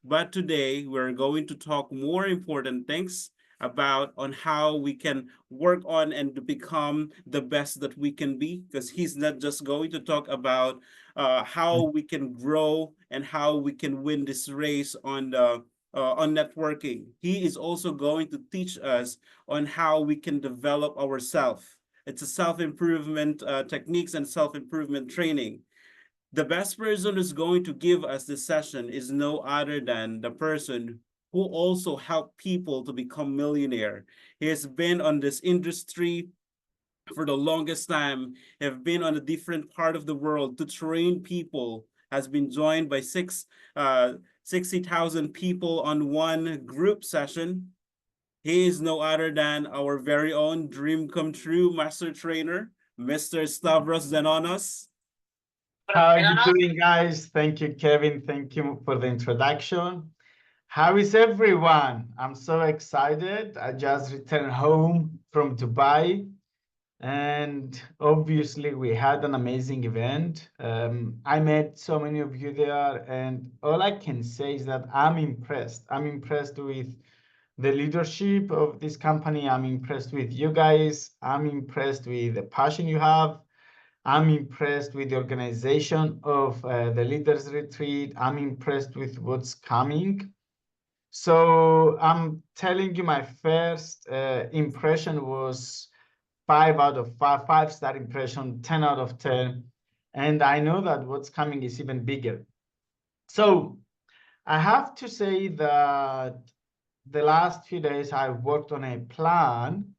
But today we're going to talk more important things about on how we can work on and to become the best that we can be, because he's not just going to talk about how we can grow and how we can win this race on networking. He is also going to teach us on how we can develop ourselves. It's a self-improvement techniques and self-improvement training. The best person who's going to give us this session is no other than the person who also helped people to become millionaire. He has been on this industry for the longest time, have been on a different part of the world to train people, has been joined by 60,000 people on one group session. He is no other than our very own dream come true master trainer, Mr. Stavros Zenonos. How are you doing, guys? Thank you, Kevin. Thank you for the introduction. How is everyone? I'm so excited. I just returned home from Dubai, and obviously we had an amazing event. I met so many of you there, and all I can say is that I'm impressed. I'm impressed with the leadership of this company. I'm impressed with you guys. I'm impressed with the passion you have. I'm impressed with the organization of the Leaders Retreat. I'm impressed with what's coming. So I'm telling you, my first impression was 5 out of 5, 5-star impression, 10 out of 10. And I know that what's coming is even bigger. So I have to say that the last few days I've worked on a plan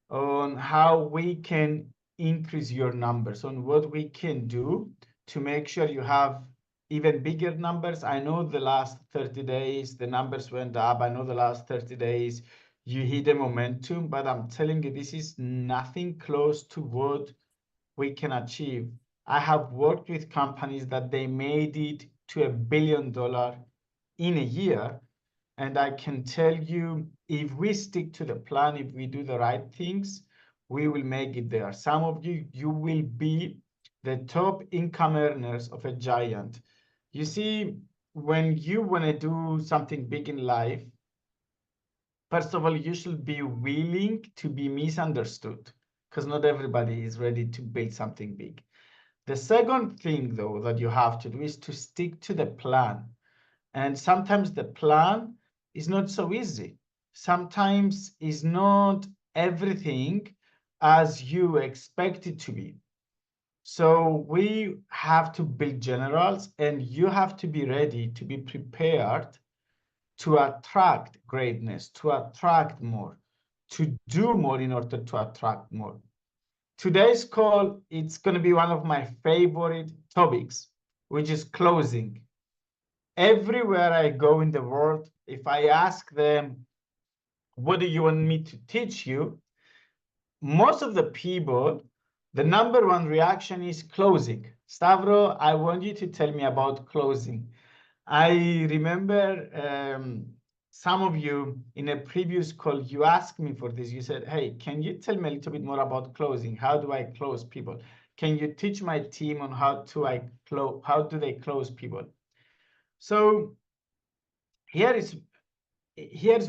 on how we can increase your numbers, on what we can do to make sure you have even bigger numbers. I know the last 30 days, the numbers went up. I know the last 30 days, you hit a momentum, but I'm telling you, this is nothing close to what we can achieve. I have worked with companies that they made it to $1 billion in a year. And I can tell you, if we stick to the plan, if we do the right things, we will make it there. Some of you, you will be the top income earners of a giant. You see, when you want to do something big in life, first of all, you should be willing to be misunderstood, because not everybody is ready to build something big. The second thing, though, that you have to do is to stick to the plan. And sometimes the plan is not so easy. Sometimes it's not everything as you expect it to be. So we have to build generals, and you have to be ready to be prepared to attract greatness, to attract more, to do more in order to attract more. Today's call, it's going to be one of my favorite topics, which is closing. Everywhere I go in the world, if I ask them, what do you want me to teach you? Most of the people, the number one reaction is closing. Stavro, I want you to tell me about closing. I remember some of you in a previous call, you asked me for this. You said, hey, can you tell me a little bit more about closing? How do I close people? Can you teach my team on how do they close people? So here's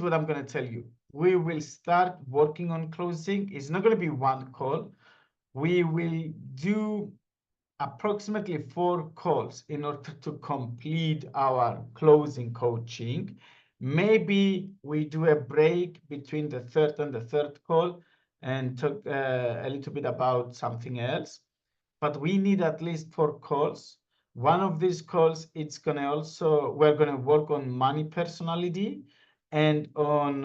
what I'm going to tell you. We will start working on closing. It's not going to be one call. We will do approximately 4 calls in order to complete our closing coaching. Maybe we do a break between the third and the third call and talk a little bit about something else. But we need at least 4 calls. One of these calls, we're gonna work on money personality and on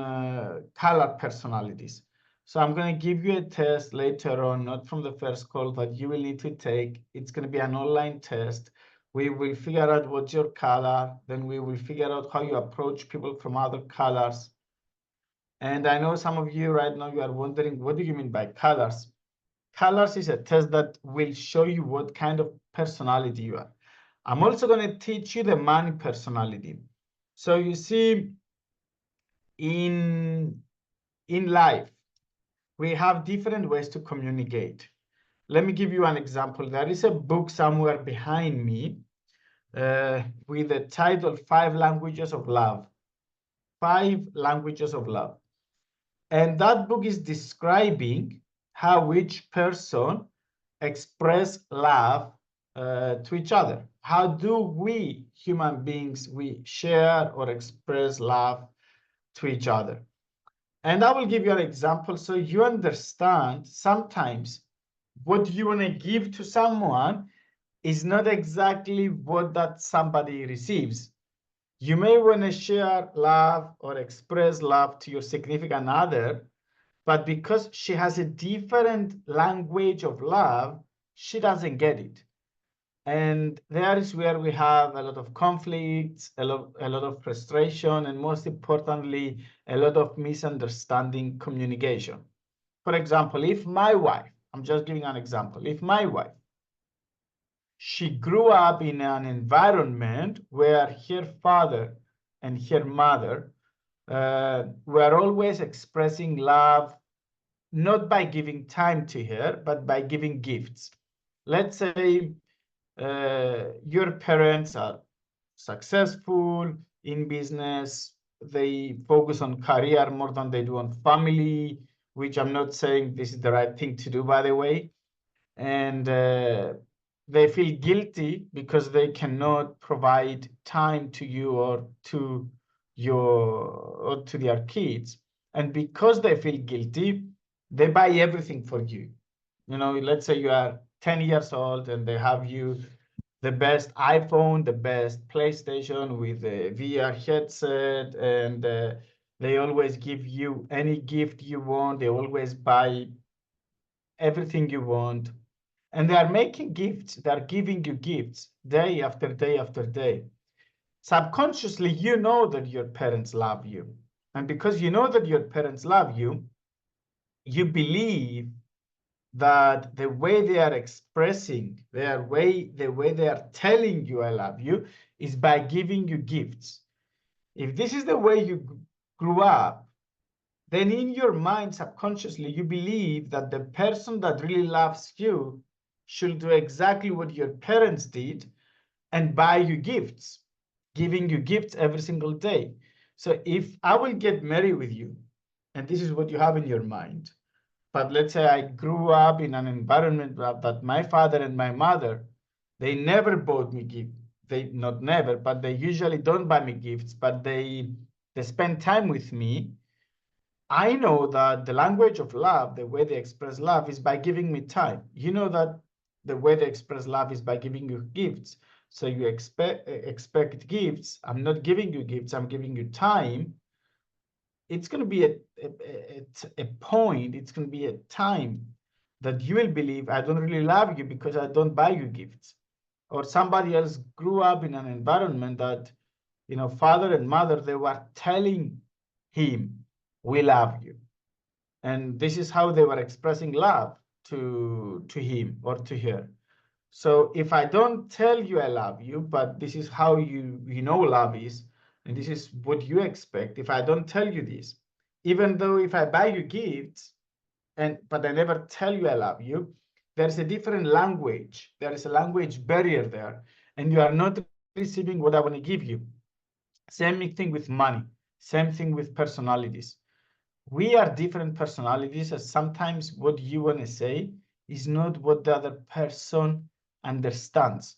color personalities. So I'm going to give you a test later on, not from the first call, that you will need to take. It's going to be an online test. We will figure out what's your color. Then we will figure out how you approach people from other colors. And I know some of you right now, you are wondering, what do you mean by colors? Colors is a test that will show you what kind of personality you are. I'm also going to teach you the money personality. So you see, in life, we have different ways to communicate. Let me give you an example. There is a book somewhere behind me with the title Five Languages of Love. Five Languages of Love. And that book is describing how each person express love to each other. How do we human beings, we share or express love to each other? And I will give you an example so you understand sometimes what you want to give to someone is not exactly what that somebody receives. You may want to share love or express love to your significant other, but because she has a different language of love, she doesn't get it. And there is where we have a lot of conflicts, a lot of frustration, and most importantly, a lot of misunderstanding communication. For example, if my wife, I'm just giving an example, if my wife, she grew up in an environment where her father and her mother were always expressing love, not by giving time to her, but by giving gifts. Let's say your parents are successful in business, they focus on career more than they do on family, which I'm not saying this is the right thing to do, by the way. And they feel guilty because they cannot provide time to you or to their kids. And because they feel guilty, they buy everything for you. You know, let's say you are 10 years old and they have you the best iPhone, the best PlayStation with a VR headset, and they always give you any gift you want. They always buy everything you want. And they are making gifts, they are giving you gifts day after day after day. Subconsciously, you know that your parents love you. And because you know that your parents love you, you believe that the way they are expressing the way they are telling you I love you is by giving you gifts. If this is the way you grew up, then in your mind, subconsciously, you believe that the person that really loves you should do exactly what your parents did and buy you gifts, giving you gifts every single day. So if I will get married with you, and this is what you have in your mind, but let's say I grew up in an environment that my father and my mother, they never bought me gifts. They not never, but they usually don't buy me gifts, but they spend time with me. I know that the language of love, the way they express love is by giving me time. You know that the way they express love is by giving you gifts. So you expect gifts. I'm not giving you gifts, I'm giving you time. It's going to be a point, it's going to be a time that you will believe I don't really love you because I don't buy you gifts. Or somebody else grew up in an environment that, you know, father and mother, they were telling him, we love you. And this is how they were expressing love to him or to her. So if I don't tell you I love you, but this is how you know love is, and this is what you expect, if I don't tell you this, even though if I buy you gifts, but I never tell you I love you, there's a different language. There is a language barrier there, and you are not receiving what I want to give you. Same thing with money, same thing with personalities. We are different personalities, and sometimes what you want to say is not what the other person understands.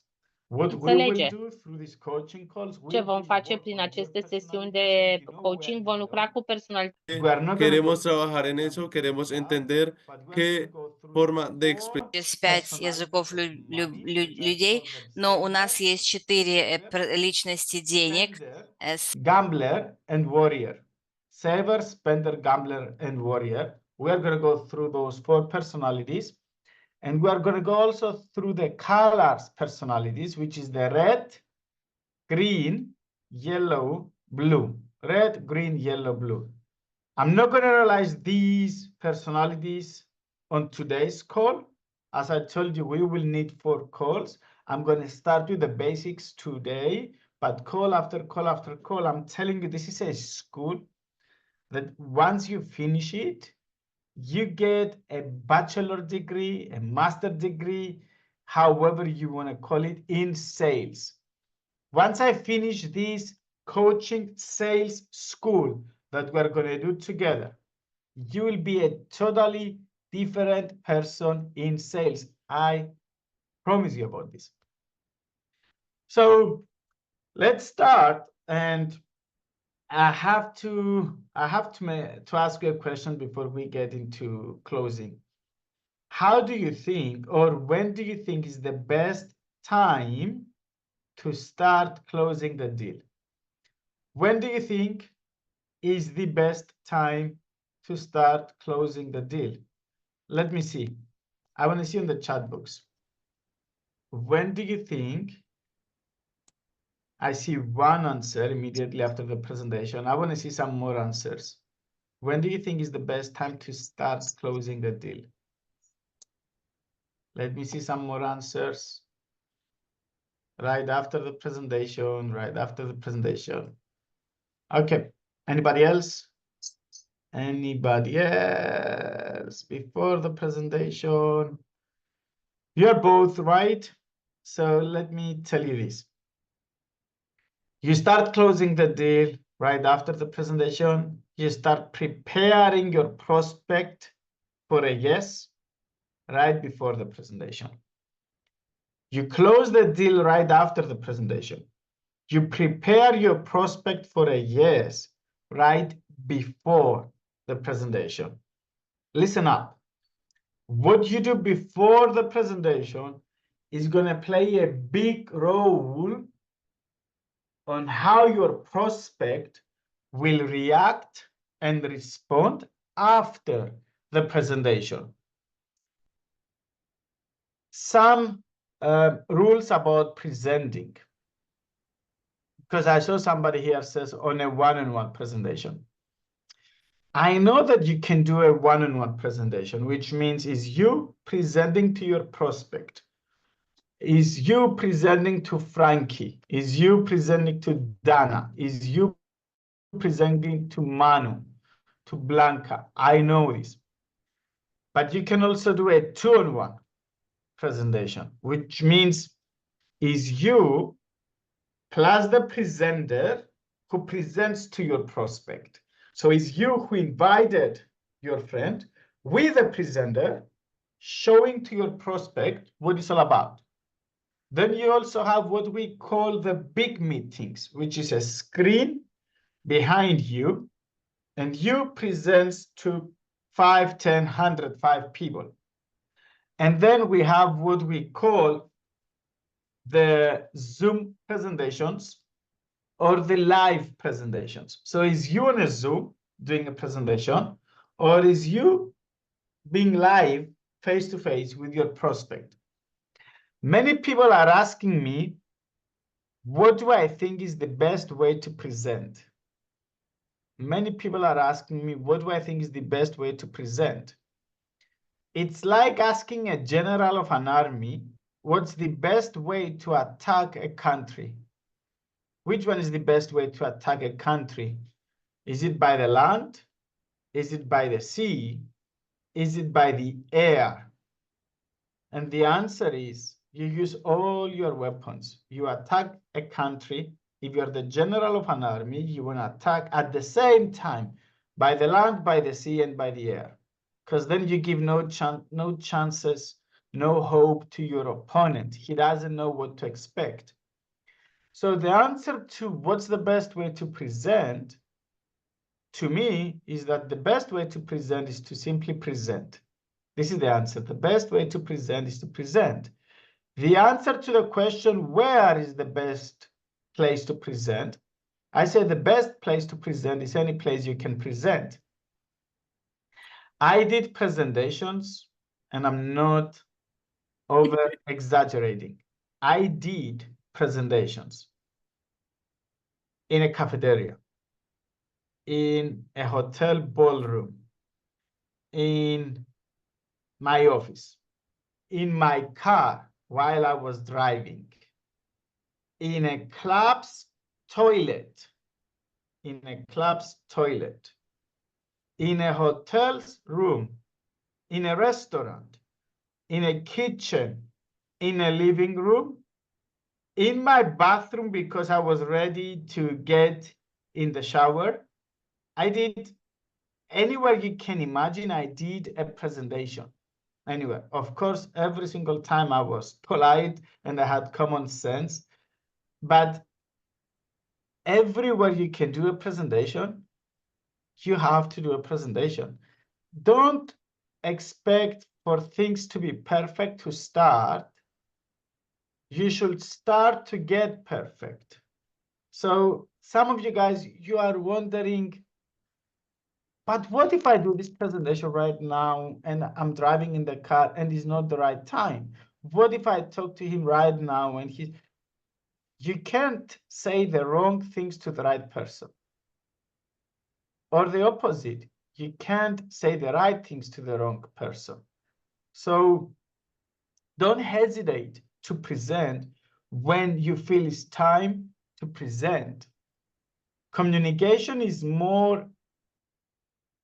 What we will Înțelege. do through these coaching calls, Ce we vom will face work prin on your aceste sesiuni personalities, and de you know where coaching? you Vom lucra go. cu personalități. We are not going to go Queremos through trabajar en one eso, queremos path, entender but we are going to qué go through the forma de expresión. four Через 5 языков personalities of money, which I людей, call them но у sender, нас есть 4 saver, личности денег. spender, gambler, and warrior. Saver, spender, gambler, and warrior. We are going to go through those four personalities. And we are going to go also through the colors personalities, which is the red, green, yellow, blue. Red, green, yellow, blue. I'm not going to analyze these personalities on today's call. As I told you, we will need 4 calls. I'm going to start with the basics today, but call after call after call, I'm telling you, this is a school that once you finish it, you get a bachelor degree, a master degree, however you want to call it, in sales. Once I finish this coaching sales school that we're going to do together, you will be a totally different person in sales. I promise you about this. So let's start, and I have to ask you a question before we get into closing. How do you think, or when do you think is the best time to start closing the deal? When do you think is the best time to start closing the deal? Let me see. I want to see in the chat box. When do you think? I see one answer immediately after the presentation. I want to see some more answers. When do you think is the best time to start closing the deal? Let me see some more answers. Right after the presentation, right after the presentation. Okay, anybody else? Anybody else before the presentation? You're both right. So let me tell you this. You start closing the deal right after the presentation. You start preparing your prospect for a yes right before the presentation. You close the deal right after the presentation. You prepare your prospect for a yes right before the presentation. Listen up. What you do before the presentation is going to play a big role on how your prospect will react and respond after the presentation. Some rules about presenting, because I saw somebody here says on a one-on-one presentation. I know that you can do a one-on-one presentation, which means is you presenting to your prospect, is you presenting to Frankie, is you presenting to Dana, is you presenting to Manu, to Blanca. I know this. But you can also do a two-on-one presentation, which means is you plus the presenter who presents to your prospect. So it's you who invited your friend with a presenter showing to your prospect what it's all about. Then you also have what we call the big meetings, which is a screen behind you, and you present to 5, 10, 100, 5 people. And then we have what we call the Zoom presentations or the live presentations. So is you on a Zoom doing a presentation, or is you being live face-to-face with your prospect? Many people are asking me, what do I think is the best way to present? Many people are asking me, what do I think is the best way to present? It's like asking a general of an army, what's the best way to attack a country? Which one is the best way to attack a country? Is it by the land? Is it by the sea? Is it by the air? And the answer is you use all your weapons. You attack a country. If you're the general of an army, you want to attack at the same time by the land, by the sea, and by the air. Because then you give no chances, no hope to your opponent. He doesn't know what to expect. So the answer to what's the best way to present, to me, is that the best way to present is to simply present. This is the answer. The best way to present is to present. The answer to the question, where is the best place to present? I say the best place to present is any place you can present. I did presentations, and I'm not over exaggerating. I did presentations in a cafeteria, in a hotel ballroom, in my office, in my car while I was driving, in a club's toilet, in a club's toilet, in a hotel's room, in a restaurant, in a kitchen, in a living room, in my bathroom because I was ready to get in the shower. I did anywhere you can imagine, I did a presentation. Anyway, of course, every single time I was polite and I had common sense, but everywhere you can do a presentation, you have to do a presentation. Don't expect for things to be perfect to start. You should start to get perfect. So some of you guys, you are wondering, but what if I do this presentation right now and I'm driving in the car and it's not the right time? What if I talk to him right now and you can't say the wrong things to the right person. Or the opposite, you can't say the right things to the wrong person. So don't hesitate to present when you feel it's time to present. Communication is more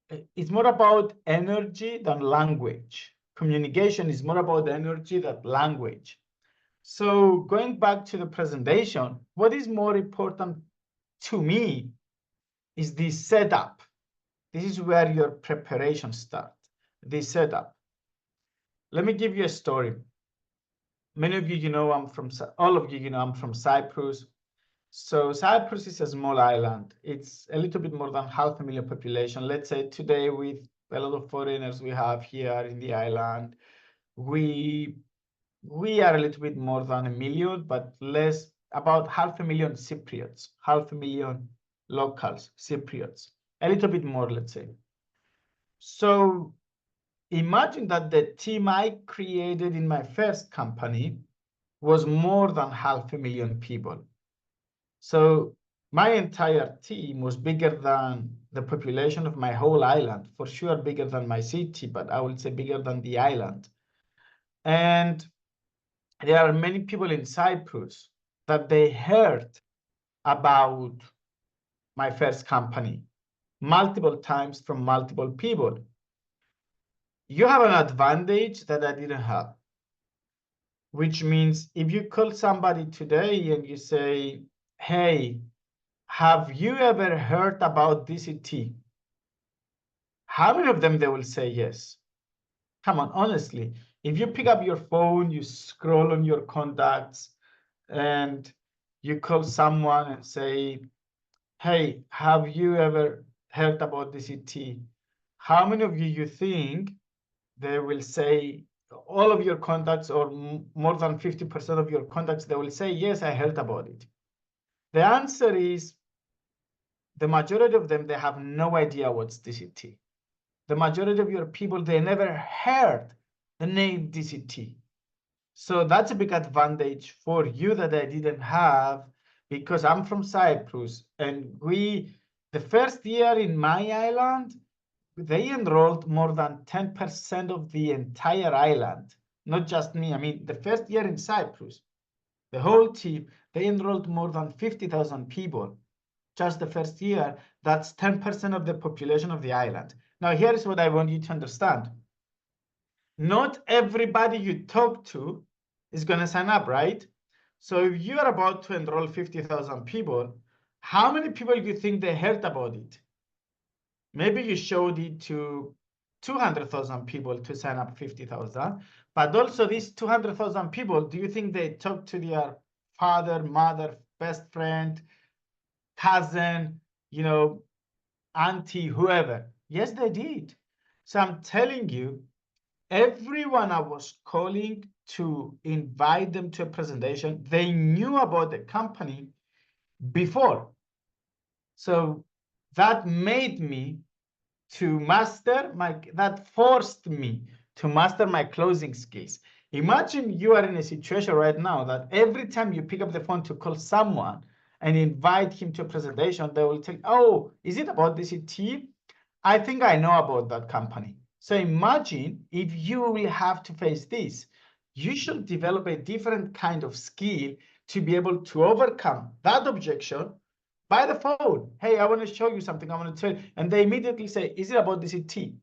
about energy than language. Communication is more about energy than language. So going back to the presentation, what is more important to me is the setup. This is where your preparation starts, the setup. Let me give you a story. Many of you, all of you, I'm from Cyprus. So Cyprus is a small island. It's a little bit more than 500,000 population. Let's say today with a lot of foreigners we have here in the island, we are a little bit more than 1 million, but less, about 500,000 Cypriots, 500,000 locals, Cypriots, a little bit more, let's say. So imagine that the team I created in my first company was more than 500,000 people. So my entire team was bigger than the population of my whole island, for sure bigger than my city, but I would say bigger than the island. And there are many people in Cyprus that they heard about my first company multiple times from multiple people. You have an advantage that I didn't have, which means if you call somebody today and you say, hey, have you ever heard about DCT? How many of them they will say yes? Come on, honestly, if you pick up your phone, you scroll on your contacts and you call someone and say, hey, have you ever heard about DCT? How many of you think they will say, all of your contacts or more than 50% of your contacts, they will say, yes, I heard about it. The answer is the majority of them, they have no idea what's DCT. The majority of your people, they never heard the name DCT. So that's a big advantage for you that I didn't have because I'm from Cyprus and the first year in my island, they enrolled more than 10% of the entire island, not just me. I mean, the first year in Cyprus, the whole team, they enrolled more than 50,000 people. Just the first year, that's 10% of the population of the island. Now, here is what I want you to understand. Not everybody you talk to is going to sign up, right? So if you are about to enroll 50,000 people, how many people do you think they heard about it? Maybe you showed it to 200,000 people to sign up 50,000, but also these 200,000 people, do you think they talk to their father, mother, best friend, cousin, auntie, whoever? Yes, they did. So I'm telling you, everyone I was calling to invite them to a presentation, they knew about the company before. So that made me that forced me to master my closing skills. Imagine you are in a situation right now that every time you pick up the phone to call someone and invite him to a presentation, they will tell, oh, is it about DCT? I think I know about that company. So imagine if you will have to face this, you should develop a different kind of skill to be able to overcome that objection by the phone. Hey, I want to show you something. I want to tell you. And they immediately say, is it about DCT?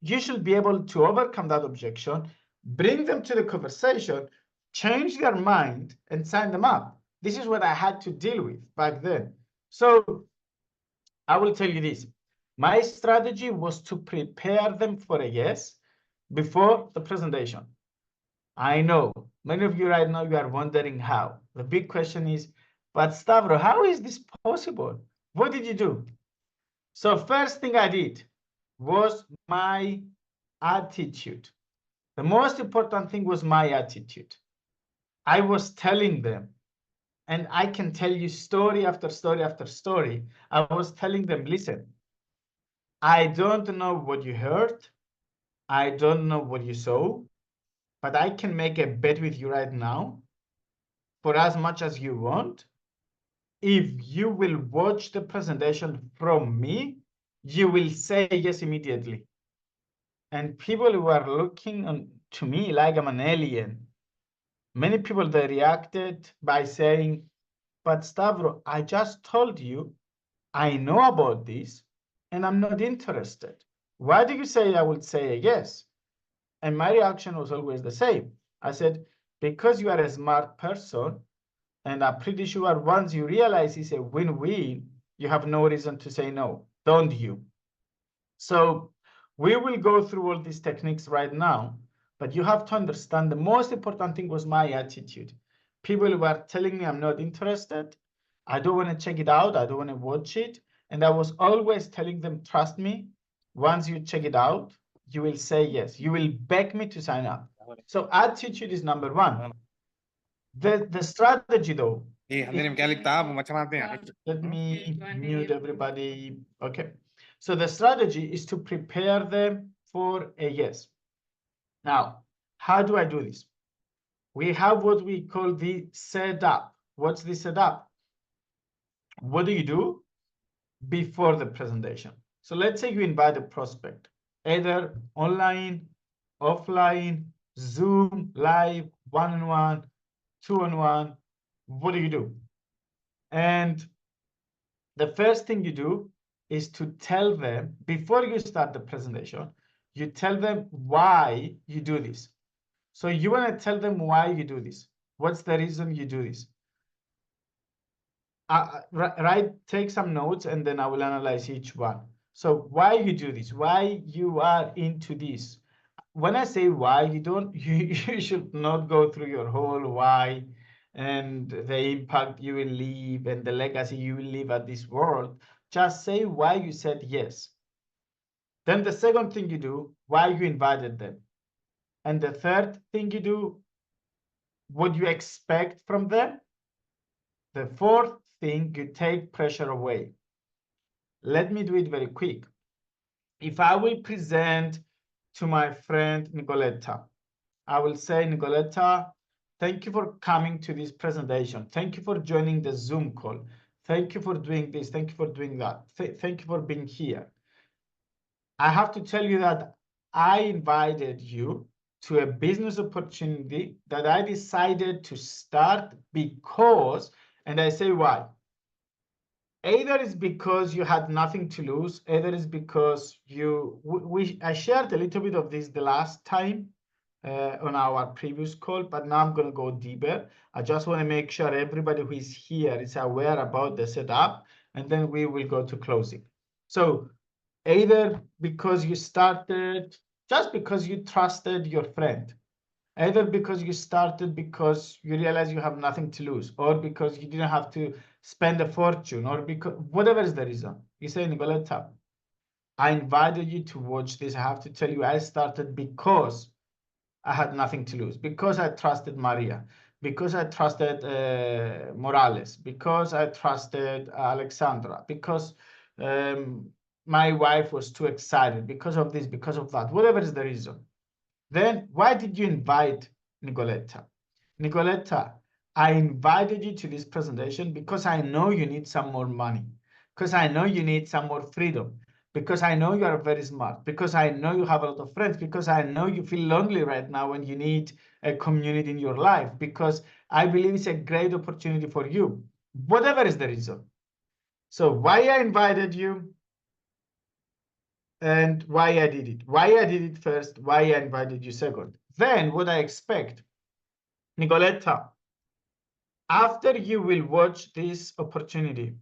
you should be able to overcome that objection, bring them to the conversation, change their mind, and sign them up. This is what I had to deal with back then. So I will tell you this. My strategy was to prepare them for a yes before the presentation. I know many of you right now, you are wondering how. The big question is, but Stavro, how is this possible? What did you do? So first thing I did was my attitude. The most important thing was my attitude. I was telling them, and I can tell you story after story after story. I was telling them, listen, I don't know what you heard. I don't know what you saw, but I can make a bet with you right now for as much as you want. If you will watch the presentation from me, you will say yes immediately. And people who are looking to me like I'm an alien, many people, they reacted by saying, but Stavro, I just told you I know about this and I'm not interested. Why do you say I would say yes? And my reaction was always the same. I said, because you are a smart person, and I'm pretty sure once you realize it's a win-win, you have no reason to say no, don't you? So we will go through all these techniques right now, but you have to understand the most important thing was my attitude. People were telling me I'm not interested. I don't want to check it out. I don't want to watch it. And I was always telling them, trust me, once you check it out, you will say yes. You will beg me to sign up. So attitude is number one. The strategy though, let me mute everybody. Okay. So the strategy is to prepare them for a yes. Now, how do I do this? We have what we call the setup. What's the setup? What do you do before the presentation? So let's say you invite a prospect, either online, offline, Zoom, live, one-on-one, two-on-one. What do you do? And the first thing you do is to tell them, before you start the presentation, you tell them why you do this. So you want to tell them why you do this. What's the reason you do this? Right, take some notes and then I will analyze each one. So why you do this, why you are into this. When I say why, you should not go through your whole why and the impact you will leave and the legacy you will leave at this world. Just say why you said yes. Then the second thing you do, why you invited them. And the third thing you do, what you expect from them. The fourth thing, you take pressure away. Let me do it very quick. If I will present to my friend Nicoletta, I will say, Nicoletta, thank you for coming to this presentation. Thank you for joining the Zoom call. Thank you for doing this. Thank you for doing that. Thank you for being here. I have to tell you that I invited you to a business opportunity that I decided to start because, and I say why. Either it's because you had nothing to lose, either it's because I shared a little bit of this the last time on our previous call, but now I'm going to go deeper. I just want to make sure everybody who is here is aware about the setup, and then we will go to closing. So either because you started, just because you trusted your friend, either because you started because you realize you have nothing to lose, or because you didn't have to spend a fortune, or because whatever is the reason. You say, Nicoletta, I invited you to watch this. I have to tell you, I started because I had nothing to lose, because I trusted Maria, because I trusted Morales, because I trusted Alexandra, because my wife was too excited, because of this, because of that, whatever is the reason. Then why did you invite Nicoletta? Nicoletta, I invited you to this presentation because I know you need some more money, because I know you need some more freedom, because I know you are very smart, because I know you have a lot of friends, because I know you feel lonely right now and you need a community in your life, because I believe it's a great opportunity for you, whatever is the reason. So why I invited you? and why I did it. Why I did it first, why I invited you second. Then what I expect, Nicoletta, after you will watch this opportunity,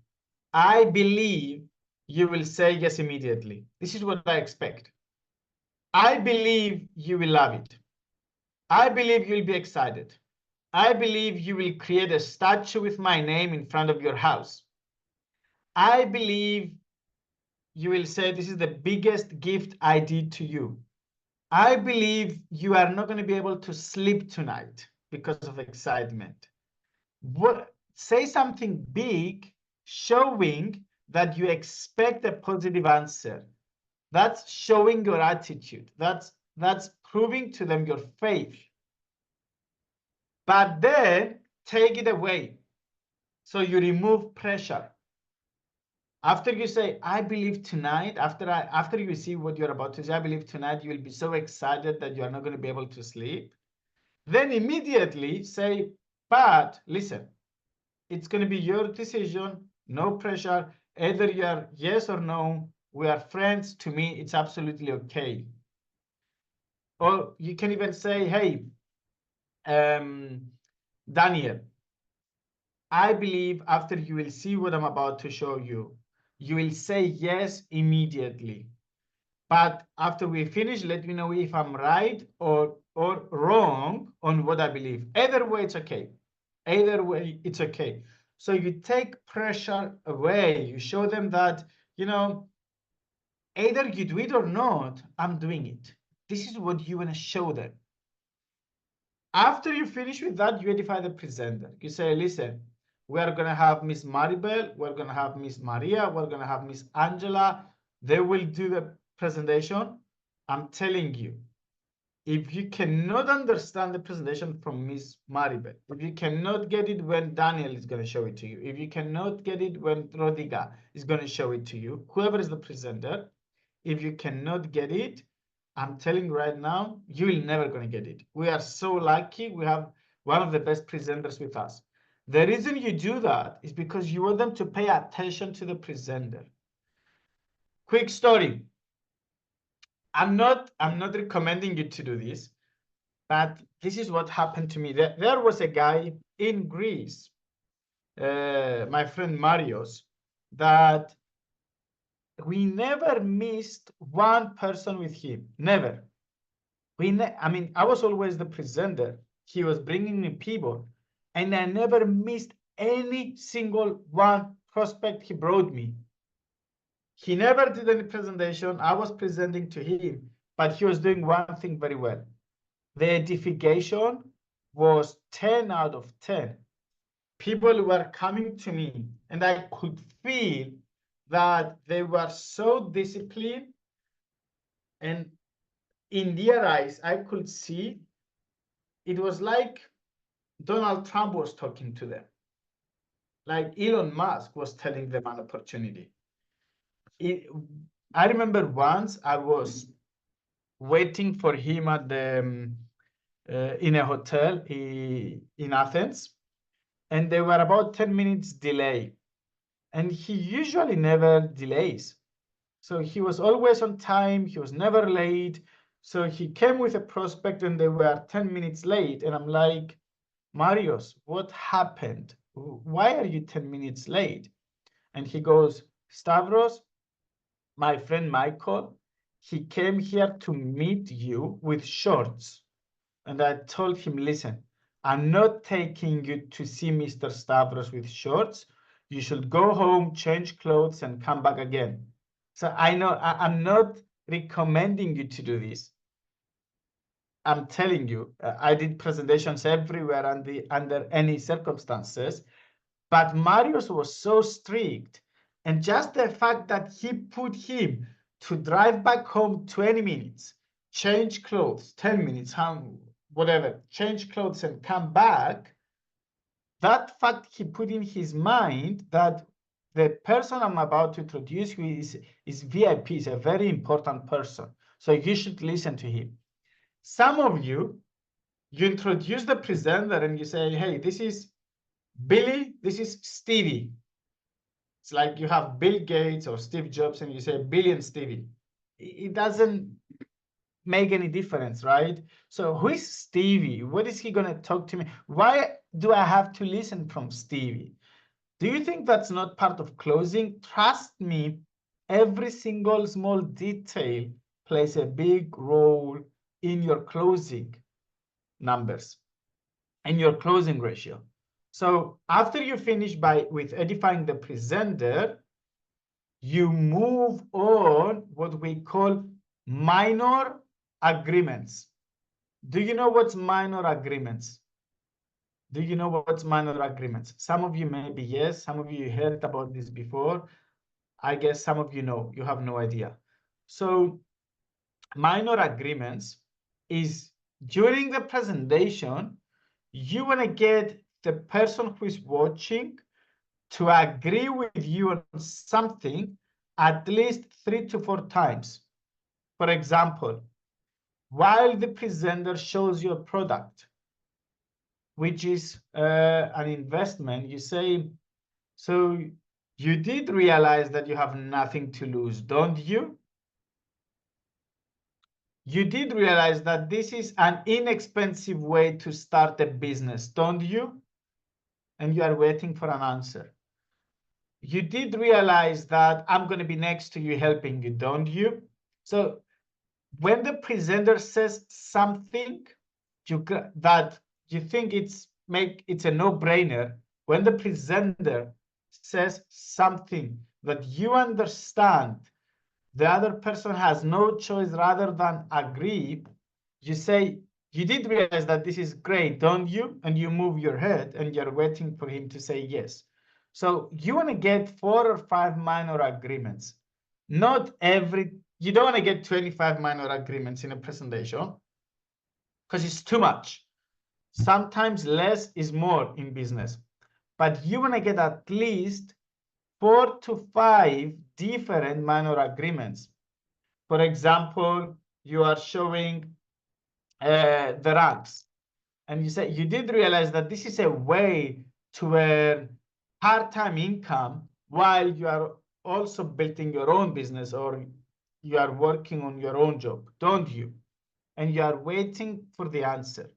I believe you will say yes immediately. This is what I expect. I believe you will love it. I believe you'll be excited. I believe you will create a statue with my name in front of your house. I believe you will say, this is the biggest gift I did to you. I believe you are not going to be able to sleep tonight because of excitement. Say something big, showing that you expect a positive answer. That's showing your attitude. That's proving to them your faith. But then take it away. So you remove pressure. After you say, I believe tonight, after you see what you're about to say, I believe tonight you will be so excited that you are not going to be able to sleep. Then immediately say, but listen, it's going to be your decision, no pressure. Either you are yes or no. We are friends. To me, it's absolutely okay. Or you can even say, hey, Daniel, I believe after you will see what I'm about to show you, you will say yes immediately. But after we finish, let me know if I'm right or wrong on what I believe. Either way, it's okay. Either way, it's okay. So you take pressure away. You show them that, either you do it or not, I'm doing it. This is what you want to show them. After you finish with that, you edify the presenter. You say, listen, we are going to have Miss Maribel, we're going to have Miss Maria, we're going to have Miss Angela. They will do the presentation. I'm telling you, if you cannot understand the presentation from Miss Maribel, if you cannot get it when Daniel is going to show it to you, if you cannot get it when Rodiga is going to show it to you, whoever is the presenter, if you cannot get it, I'm telling you right now, you will never going to get it. We are so lucky. We have one of the best presenters with us. The reason you do that is because you want them to pay attention to the presenter. Quick story. I'm not recommending you to do this, but this is what happened to me. There was a guy in Greece, my friend Marios, that we never missed one person with him. Never. I mean, I was always the presenter. He was bringing me people, and I never missed any single one prospect he brought me. He never did any presentation. I was presenting to him, but he was doing one thing very well. The edification was 10 out of 10. People were coming to me, and I could feel that they were so disciplined, and in their eyes, I could see it was like Donald Trump was talking to them, like Elon Musk was telling them an opportunity. I remember once I was waiting for him at the in a hotel in Athens, and they were about 10 minutes delay, and he usually never delays. So he was always on time. He was never late. So he came with a prospect and they were 10 minutes late. And I'm like, Marios, what happened? Why are you 10 minutes late? And he goes, Stavros, my friend Michael, he came here to meet you with shorts. And I told him, listen, I'm not taking you to see Mr. Stavros with shorts. You should go home, change clothes, and come back again. So I know I'm not recommending you to do this. I'm telling you, I did presentations everywhere under any circumstances, but Marius was so strict. And just the fact that he put him to drive back home 20 minutes, change clothes, 10 minutes, whatever, change clothes and come back, that fact he put in his mind that the person I'm about to introduce you is VIP, is a very important person. So you should listen to him. Some of you introduce the presenter and you say, hey, this is Billy, this is Stevie. It's like you have Bill Gates or Steve Jobs and you say Billy and Stevie. it doesn't make any difference, right? So who is Stevie? What is he going to talk to me? Why do I have to listen from Stevie? Do you think that's not part of closing? Trust me, every single small detail plays a big role in your closing numbers, in your closing ratio. So after you finish with edifying the presenter, you move on what we call minor agreements. Do you know what's minor agreements? Do you know what's minor agreements? Some of you maybe yes, some of you heard about this before. I guess some of you know, you have no idea. So minor agreements is during the presentation, you want to get the person who is watching to agree with you on something at least 3 to 4 times. For example, while the presenter shows your product, which is an investment, you say, so you did realize that you have nothing to lose, don't you? You did realize that this is an inexpensive way to start a business, don't you? And you are waiting for an answer. You did realize that I'm going to be next to you helping you, don't you? So when the presenter says something that you think it's a no-brainer, when the presenter says something that you understand the other person has no choice rather than agree, you say, you did realize that this is great, don't you? And you move your head and you're waiting for him to say yes. So you want to get 4 or 5 minor agreements. You don't want to get 25 minor agreements in a presentation because it's too much. Sometimes less is more in business, but you want to get at least 4 to 5 different minor agreements. For example, you are showing the ranks, and you say you did realize that this is a way to earn part-time income while you are also building your own business or you are working on your own job, don't you? And you are waiting for the answer.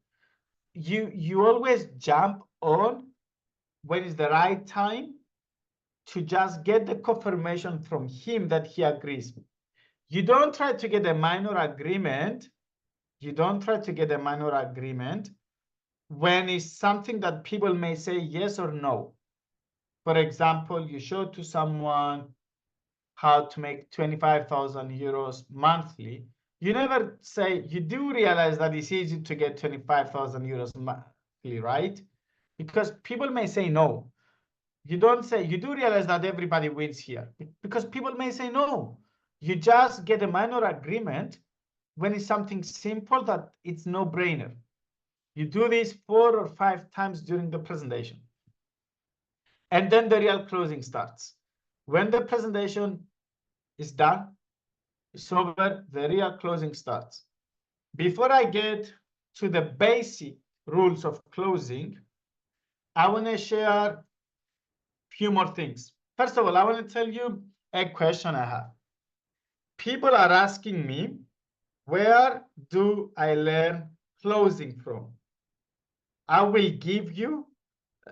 You always jump on when is the right time to just get the confirmation from him that he agrees. You don't try to get a minor agreement. You don't try to get a minor agreement when it's something that people may say yes or no. For example, you show to someone how to make 25,000 euros monthly. You never say, you do realize that it's easy to get 25,000 euros monthly, right? Because people may say no. You don't say, you do realize that everybody wins here because people may say no. You just get a minor agreement when it's something simple that it's no brainer. You do this 4 or 5 times during the presentation. And then the real closing starts. When the presentation is done, it's over, the real closing starts. Before I get to the basic rules of closing, I want to share a few more things. First of all, I want to tell you a question I have. People are asking me, where do I learn closing from? I will give you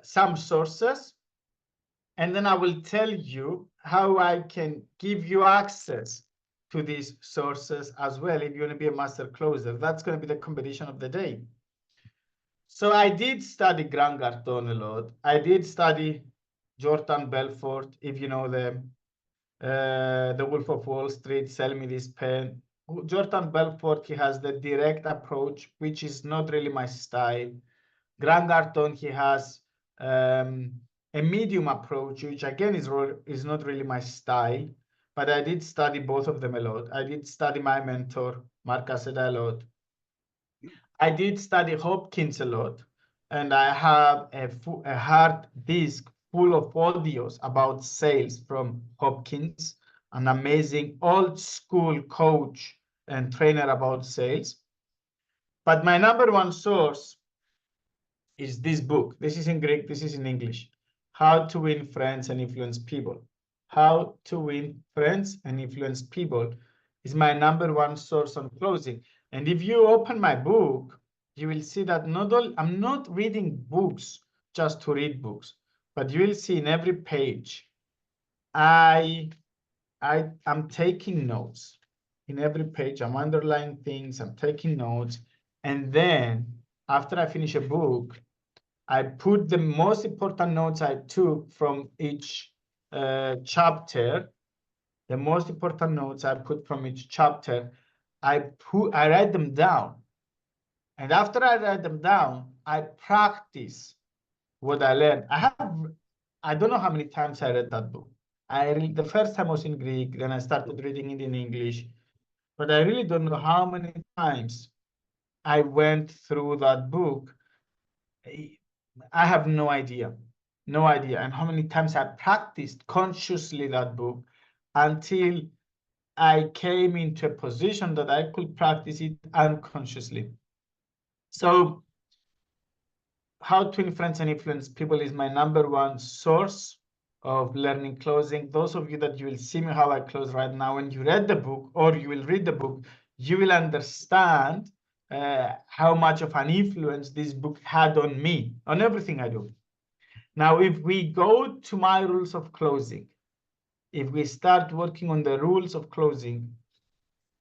some sources, and then I will tell you how I can give you access to these sources as well if you want to be a master closer. That's going to be the competition of the day. So I did study Grant Cardone a lot. I did study Jordan Belfort, if you know them. The Wolf of Wall Street, Sell Me This Pen. Jordan Belfort, he has the direct approach, which is not really my style. Grant Cardone, he has a medium approach, which again is not really my style. But I did study both of them a lot. I did study my mentor, Mark Caseda, a lot. I did study Hopkins a lot, and I have a hard disk full of audios about sales from Hopkins, an amazing old school coach and trainer about sales. But my number one source is this book. This is in Greek, this is in English. How to Win Friends and Influence People. How to Win Friends and Influence People. is my #1 source on closing. And if you open my book, you will see that I'm not reading books just to read books, but you will see in every page, I'm taking notes. In every page, I'm underlining things, I'm taking notes. And then after I finish a book, I put the most important notes I took from each chapter. The most important notes I put from each chapter, I write them down. And after I write them down, I practice what I learned. I don't know how many times I read that book. The first time was in Greek, then I started reading it in English, but I really don't know how many times I went through that book. I have no idea, no idea. And how many times I practiced consciously that book until I came into a position that I could practice it unconsciously. So how to influence and influence people is my #1 source of learning closing. Those of you that you will see me how I close right now, when you read the book or you will read the book, you will understand how much of an influence this book had on me, on everything I do. Now, if we go to my rules of closing, if we start working on the rules of closing,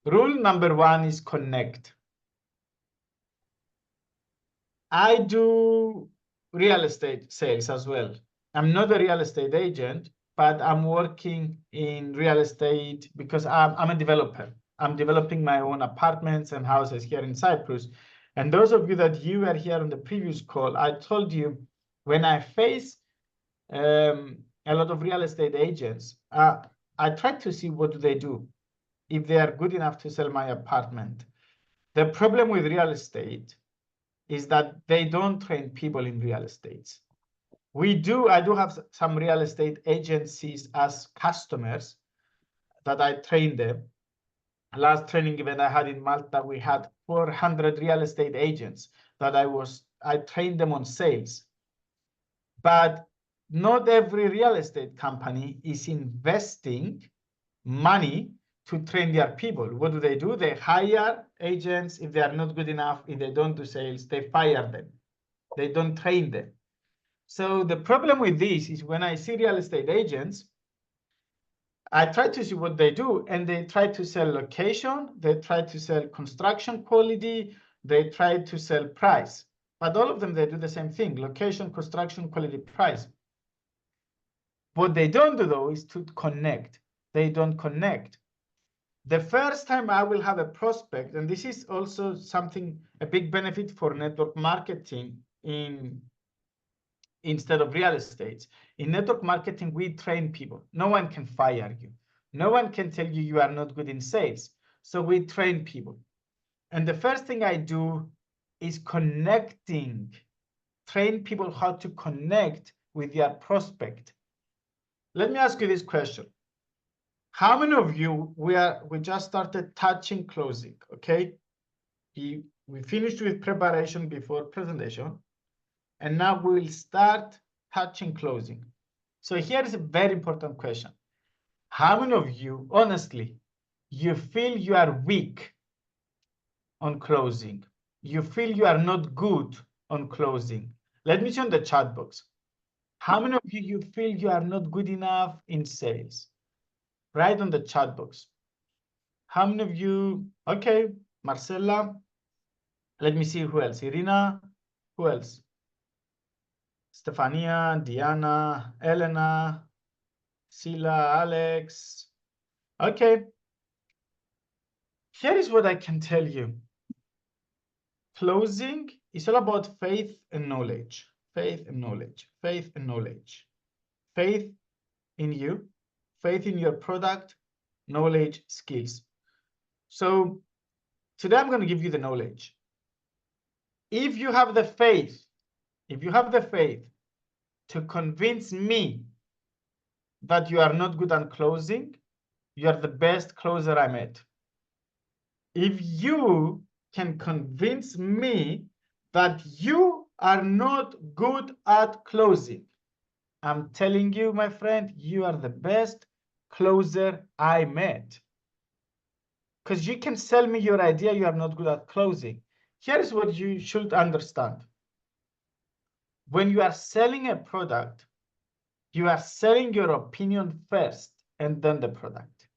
rule #1 is connect. I do real estate sales as well. I'm not a real estate agent, but I'm working in real estate because I'm a developer. I'm developing my own apartments and houses here in Cyprus. And those of you that you were here on the previous call, I told you when I face a lot of real estate agents, I try to see what do they do, if they are good enough to sell my apartment. The problem with real estate is that they don't train people in real estate. I do have some real estate agencies as customers that I train them. Last training event I had in Malta, we had 400 real estate agents that I trained them on sales. But not every real estate company is investing money to train their people. What do? They hire agents. If they are not good enough, if they don't do sales, they fire them. They don't train them. So the problem with this is when I see real estate agents, I try to see what they do, and they try to sell location, they try to sell construction quality, they try to sell price. But all of them, they do the same thing: location, construction, quality, price. What they don't do, though, is to connect. They don't connect. The first time I will have a prospect, and this is also a big benefit for network marketing instead of real estate. In network marketing, we train people. No one can fire you. No one can tell you are not good in sales. So we train people. And the first thing I do is connecting, train people how to connect with their prospect. Let me ask you this question. How many of you, we just started touching closing, okay? We finished with preparation before presentation, and now we will start touching closing. So here is a very important question. How many of you, honestly, you feel you are weak on closing? You feel you are not good on closing? Let me see on the chat box. How many of you feel you are not good enough in sales? Write on the chat box. How many of you? Okay, Marcella. Let me see who else. Irina. Who else? Stefania, Diana, Elena, Sila, Alex. Okay. Here is what I can tell you. Closing is all about faith and knowledge. Faith and knowledge. Faith and knowledge. Faith in you. Faith in your product. Knowledge, skills. So today I'm going to give you the knowledge. If you have the faith, to convince me that you are not good at closing, you are the best closer I met. If you can convince me that you are not good at closing, I'm telling you, my friend, you are the best closer I met. because you can sell me your idea, you are not good at closing. Here's what you should understand. When you are selling a product, you are selling your opinion first and then the product.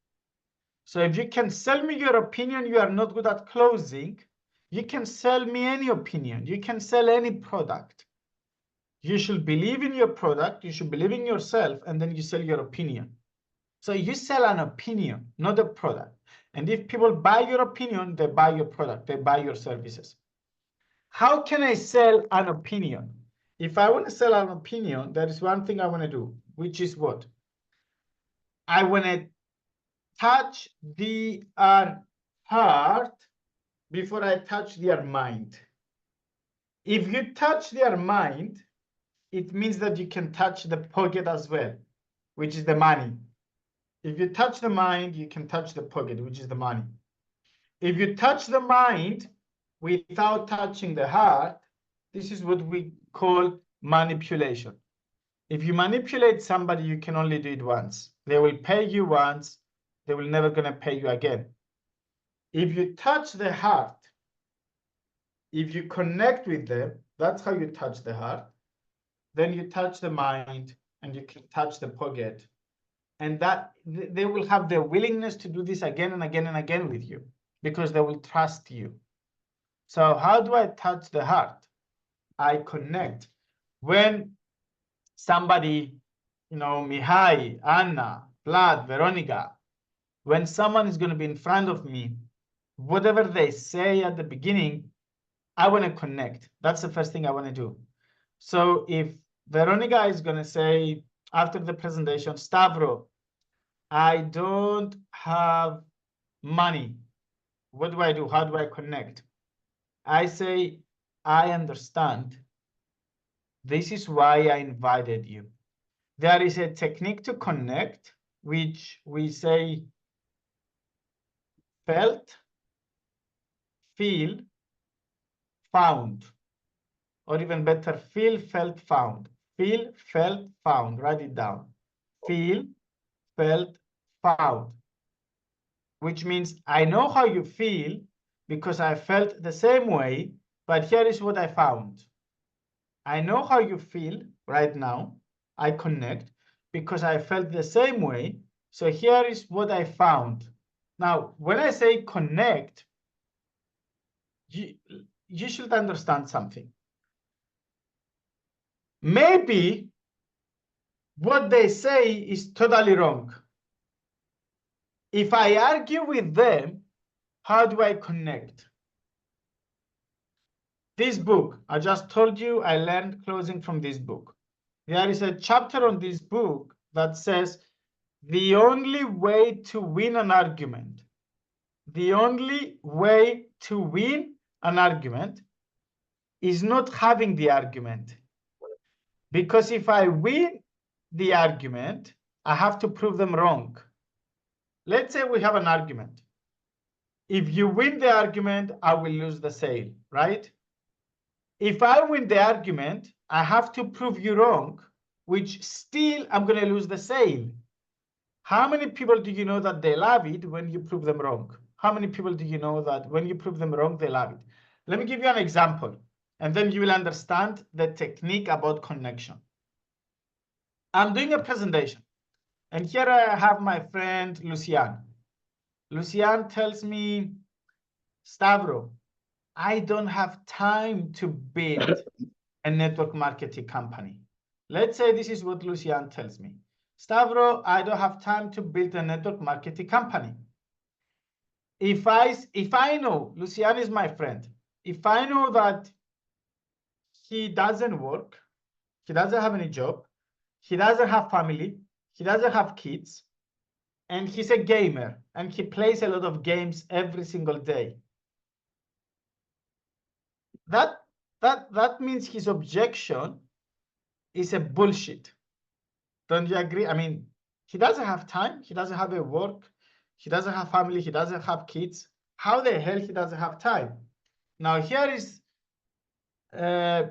So if you can sell me your opinion, you are not good at closing, you can sell me any opinion, you can sell any product. You should believe in your product, you should believe in yourself, and then you sell your opinion. So you sell an opinion, not a product. And if people buy your opinion, they buy your product, they buy your services. How can I sell an opinion? If I want to sell an opinion, there is one thing I want to do, which is what? I want to touch their heart before I touch their mind. If you touch their mind, it means that you can touch the pocket as well, which is the money. If you touch the mind, you can touch the pocket, which is the money. If you touch the mind without touching the heart, this is what we call manipulation. If you manipulate somebody, you can only do it once. They will pay you once, they will never gonna pay you again. If you touch the heart, if you connect with them, that's how you touch the heart. Then you touch the mind and you can touch the pocket. And that they will have the willingness to do this again and again and again with you because they will trust you. So how do I touch the heart? I connect. When somebody, Mihai, Anna, Vlad, Veronica, when someone is going to be in front of me, whatever they say at the beginning, I want to connect. That's the first thing I want to do. So if Veronica is going to say after the presentation, Stavro, I don't have money. What do I do? How do I connect? I say, I understand. This is why I invited you. There is a technique to connect, which we say felt, feel, found, or even better, feel, felt, found. Feel, felt, found. Write it down. Feel, felt, found. Which means I know how you feel because I felt the same way, but here is what I found. I know how you feel right now. I connect because I felt the same way. So here is what I found. Now, when I say connect, you should understand something. Maybe what they say is totally wrong. If I argue with them, how do I connect? This book, I just told you I learned closing from this book. There is a chapter on this book that says the only way to win an argument, the only way to win an argument is not having the argument. Because if I win the argument, I have to prove them wrong. Let's say we have an argument. If you win the argument, I will lose the sale, right? If I win the argument, I have to prove you wrong, which still I'm going to lose the sale. How many people do you know that they love it when you prove them wrong? How many people do you know that when you prove them wrong, they love it? Let me give you an example, and then you will understand the technique about connection. I'm doing a presentation, and here I have my friend Lucian. Lucian tells me, Stavro, I don't have time to build a network marketing company. Let's say this is what Lucian tells me. Stavro, I don't have time to build a network marketing company. If I know, Lucian is my friend, if I know that he doesn't work, he doesn't have any job, he doesn't have family, he doesn't have kids, and he's a gamer, and he plays a lot of games every single day, that means his objection is a bullshit. Don't you agree? I mean, he doesn't have time, he doesn't have a work, he doesn't have family, he doesn't have kids. How the hell he doesn't have time? Now here is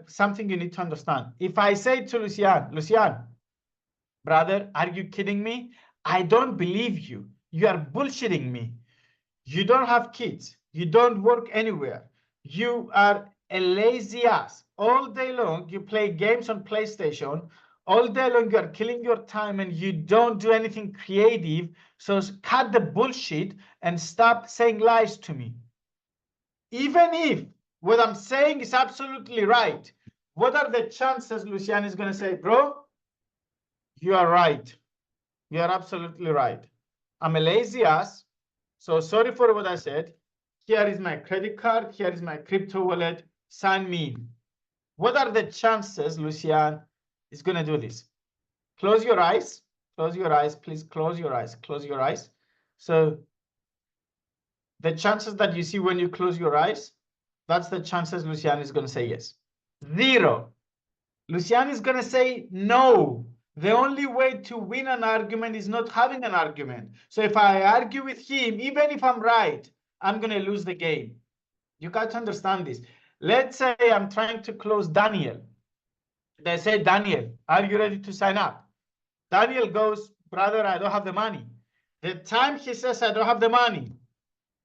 something you need to understand. If I say to Lucian, brother, are you kidding me? I don't believe you. You are bullshitting me. You don't have kids. You don't work anywhere. You are a lazy ass. All day long, you play games on PlayStation. All day long, you are killing your time and you don't do anything creative. So cut the bullshit and stop saying lies to me. Even if what I'm saying is absolutely right, what are the chances Lucian is going to say, bro, you are right. You are absolutely right. I'm a lazy ass. So sorry for what I said. Here is my credit card. Here is my crypto wallet. Sign me in. What are the chances Lucian is going to do this? Close your eyes. Close your eyes. Please close your eyes. Close your eyes. So the chances that you see when you close your eyes, that's the chances Lucian is going to say yes. Zero. Lucian is going to say no. The only way to win an argument is not having an argument. So if I argue with him, even if I'm right, I'm going to lose the game. You got to understand this. Let's say I'm trying to close Daniel. They say, Daniel, are you ready to sign up? Daniel goes, brother, I don't have the money. The time he says, I don't have the money,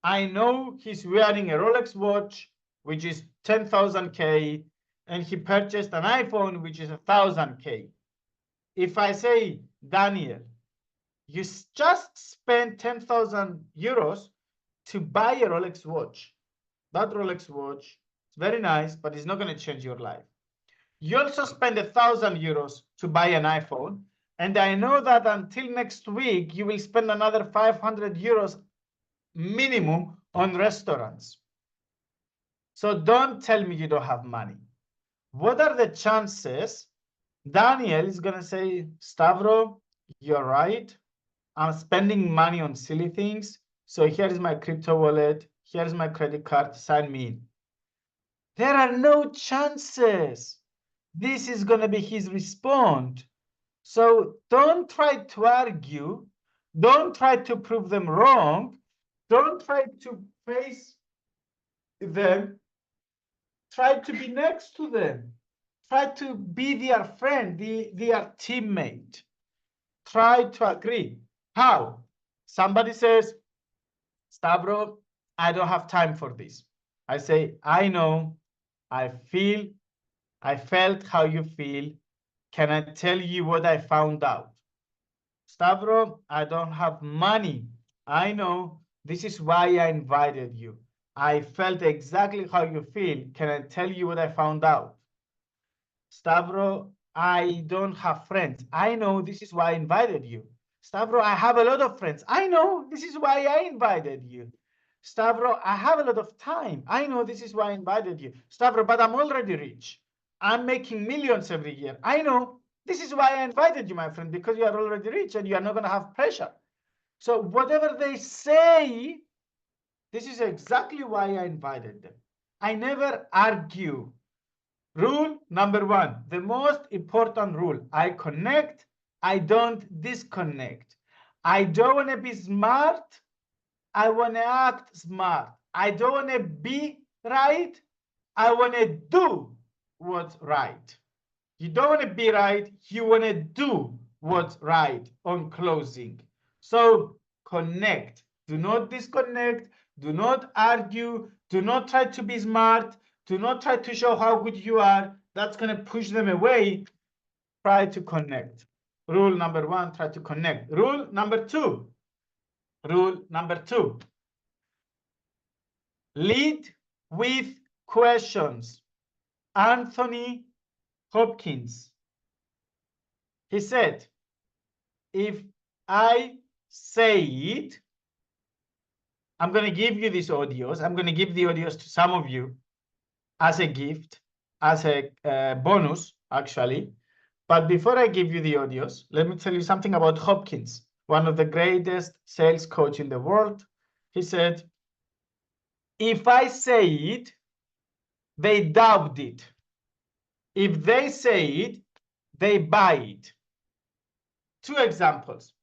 I know he's wearing a Rolex watch, which is 10,000 K, and he purchased an iPhone, which is 1,000 K. If I say, Daniel, you just spent 10,000 euros to buy a Rolex watch. That Rolex watch is very nice, but it's not going to change your life. You also spend 1,000 euros to buy an iPhone. And I know that until next week, you will spend another 500 euros minimum on restaurants. So don't tell me you don't have money. What are the chances Daniel is going to say, Stavro, you're right. I'm spending money on silly things. So here is my crypto wallet. Here's my credit card. Sign me in. There are no chances. This is going to be his response. So don't try to argue. Don't try to prove them wrong. Don't try to face them. Try to be next to them. Try to be their friend, their teammate. Try to agree. How? Somebody says, Stavro, I don't have time for this. I say, I know, I felt how you feel. Can I tell you what I found out? Stavro, I don't have money. I know, this is why I invited you. I felt exactly how you feel. Can I tell you what I found out? Stavro, I don't have friends. I know, this is why I invited you. Stavro, I have a lot of friends. I know, this is why I invited you. Stavro, I have a lot of time. I know, this is why I invited you. Stavro, but I'm already rich. I'm making millions every year. I know, this is why I invited you, my friend, because you are already rich and you are not going to have pressure. So whatever they say, this is exactly why I invited them. I never argue. Rule number one, the most important rule, I connect, I don't disconnect. I don't want to be smart, I want to act smart. I don't want to be right, I want to do what's right. You don't want to be right, you want to do what's right on closing. So connect, do not disconnect, do not argue, do not try to be smart, do not try to show how good you are. That's going to push them away. Try to connect. Rule number one, try to connect. Rule number two, lead with questions. Anthony Hopkins, he said, if I say it, I'm going to give you these audios. I'm going to give the audios to some of you as a gift, as a bonus, actually. But before I give you the audios, let me tell you something about Hopkins, one of the greatest sales coach in the world. He said, if I say it, they doubt it. If they say it, they buy it. Two examples.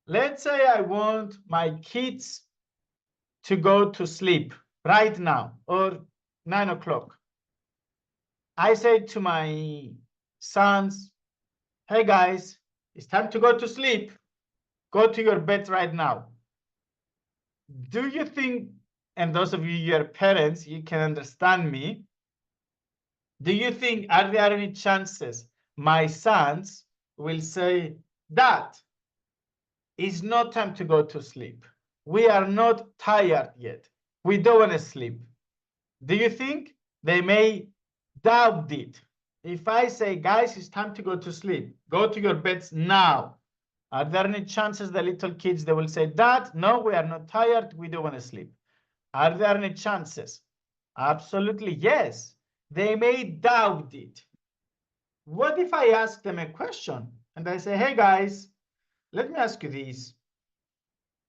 Let's say I want my kids to go to sleep right now or 9 o'clock. I say to my sons, hey guys, it's time to go to sleep. Go to your bed right now. Do you think, and those of you, your parents, you can understand me, do you think, are there any chances my sons will say, Dad, it's not time to go to sleep. We are not tired yet. We don't want to sleep. Do you think they may doubt it? If I say, guys, it's time to go to sleep, go to your beds now. Are there any chances the little kids, they will say, Dad, no, we are not tired. We don't want to sleep. Are there any chances? Absolutely, yes. They may doubt it. What if I ask them a question and I say, hey, guys, let me ask you this.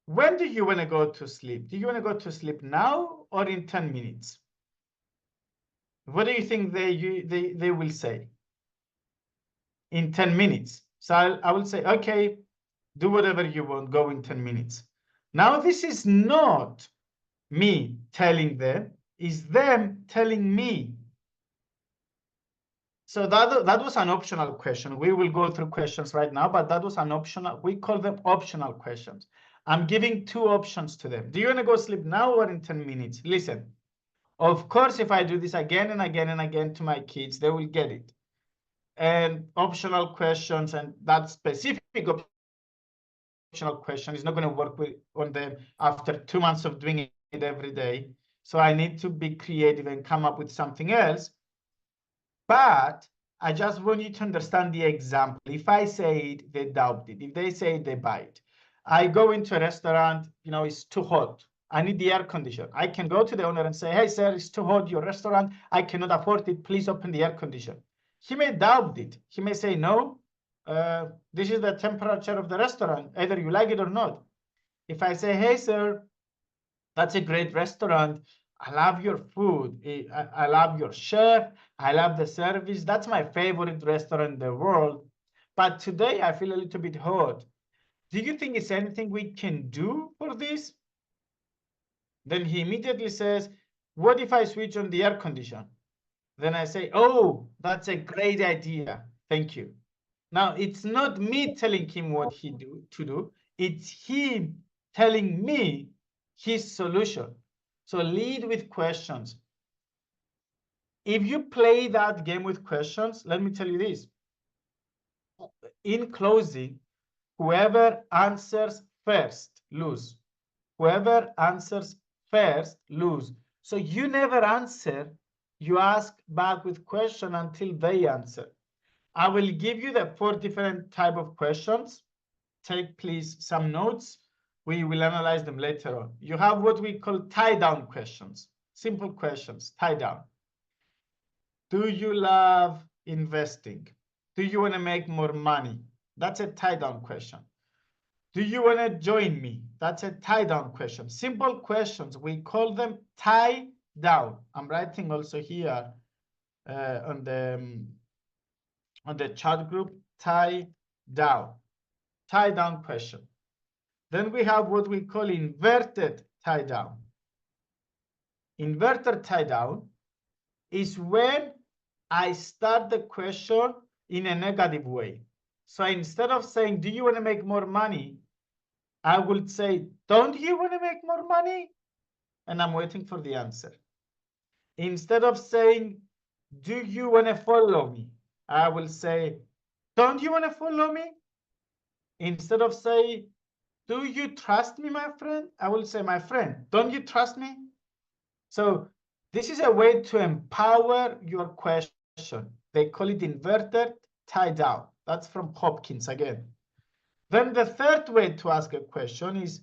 When do you want to go to sleep? Do you want to go to sleep now or in 10 minutes? What do you think they will say? In 10 minutes. So I will say, okay, do whatever you want, go in 10 minutes. Now, this is not me telling them, it's them telling me. So that was an optional question. We will go through questions right now, but that was an optional, we call them optional questions. I'm giving two options to them. Do you want to go sleep now or in 10 minutes? Listen, of course, if I do this again and again and again to my kids, they will get it. And optional questions and that specific optional question is not going to work on them after 2 months of doing it every day. So I need to be creative and come up with something else. But I just want you to understand the example. If I say it, they doubt it. If they say it, they buy it. I go into a restaurant, you know, it's too hot. I need the air conditioner. I can go to the owner and say, hey, sir, it's too hot, your restaurant. I cannot afford it. Please open the air conditioner. He may doubt it. He may say, no, this is the temperature of the restaurant. Either you like it or not. If I say, hey, sir, that's a great restaurant. I love your food. I love your chef. I love the service. That's my favorite restaurant in the world. But today I feel a little bit hot. Do you think it's anything we can do for this? Then he immediately says, what if I switch on the air conditioner? Then I say, oh, that's a great idea. Thank you. Now, it's not me telling him what to do. It's him telling me his solution. So lead with questions. If you play that game with questions, let me tell you this. In closing, whoever answers first lose. Whoever answers first lose. So you never answer. You ask back with question until they answer. I will give you the 4 different type of questions. Take please some notes. We will analyze them later on. You have what we call tie-down questions. Simple questions, tie-down. Do you love investing? Do you want to make more money? That's a tie-down question. Do you want to join me? That's a tie-down question. Simple questions. We call them tie-down. I'm writing also here on the chat group, tie-down. Tie-down question. Then we have what we call inverted tie-down. Inverted tie-down is when I start the question in a negative way. So instead of saying, do you want to make more money? I would say, don't you want to make more money? And I'm waiting for the answer. Instead of saying, do you want to follow me? I will say, don't you want to follow me? Instead of saying, do you trust me, my friend? I will say, my friend, don't you trust me? So this is a way to empower your question. They call it inverted tie-down. That's from Hopkins again. Then the third way to ask a question is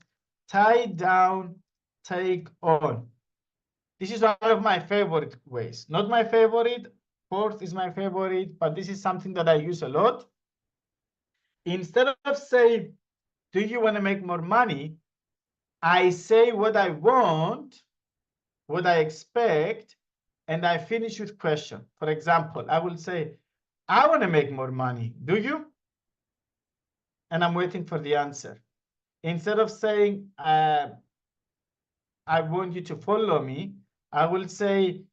tie-down, take-on. This is one of my favorite ways. Not my favorite, fourth is my favorite, but this is something that I use a lot. Instead of saying, do you want to make more money? I say what I want, what I expect, and I finish with question. For example, I will say, I want to make more money. Do you? And I'm waiting for the answer. Instead of saying, I want you to follow me, I will say,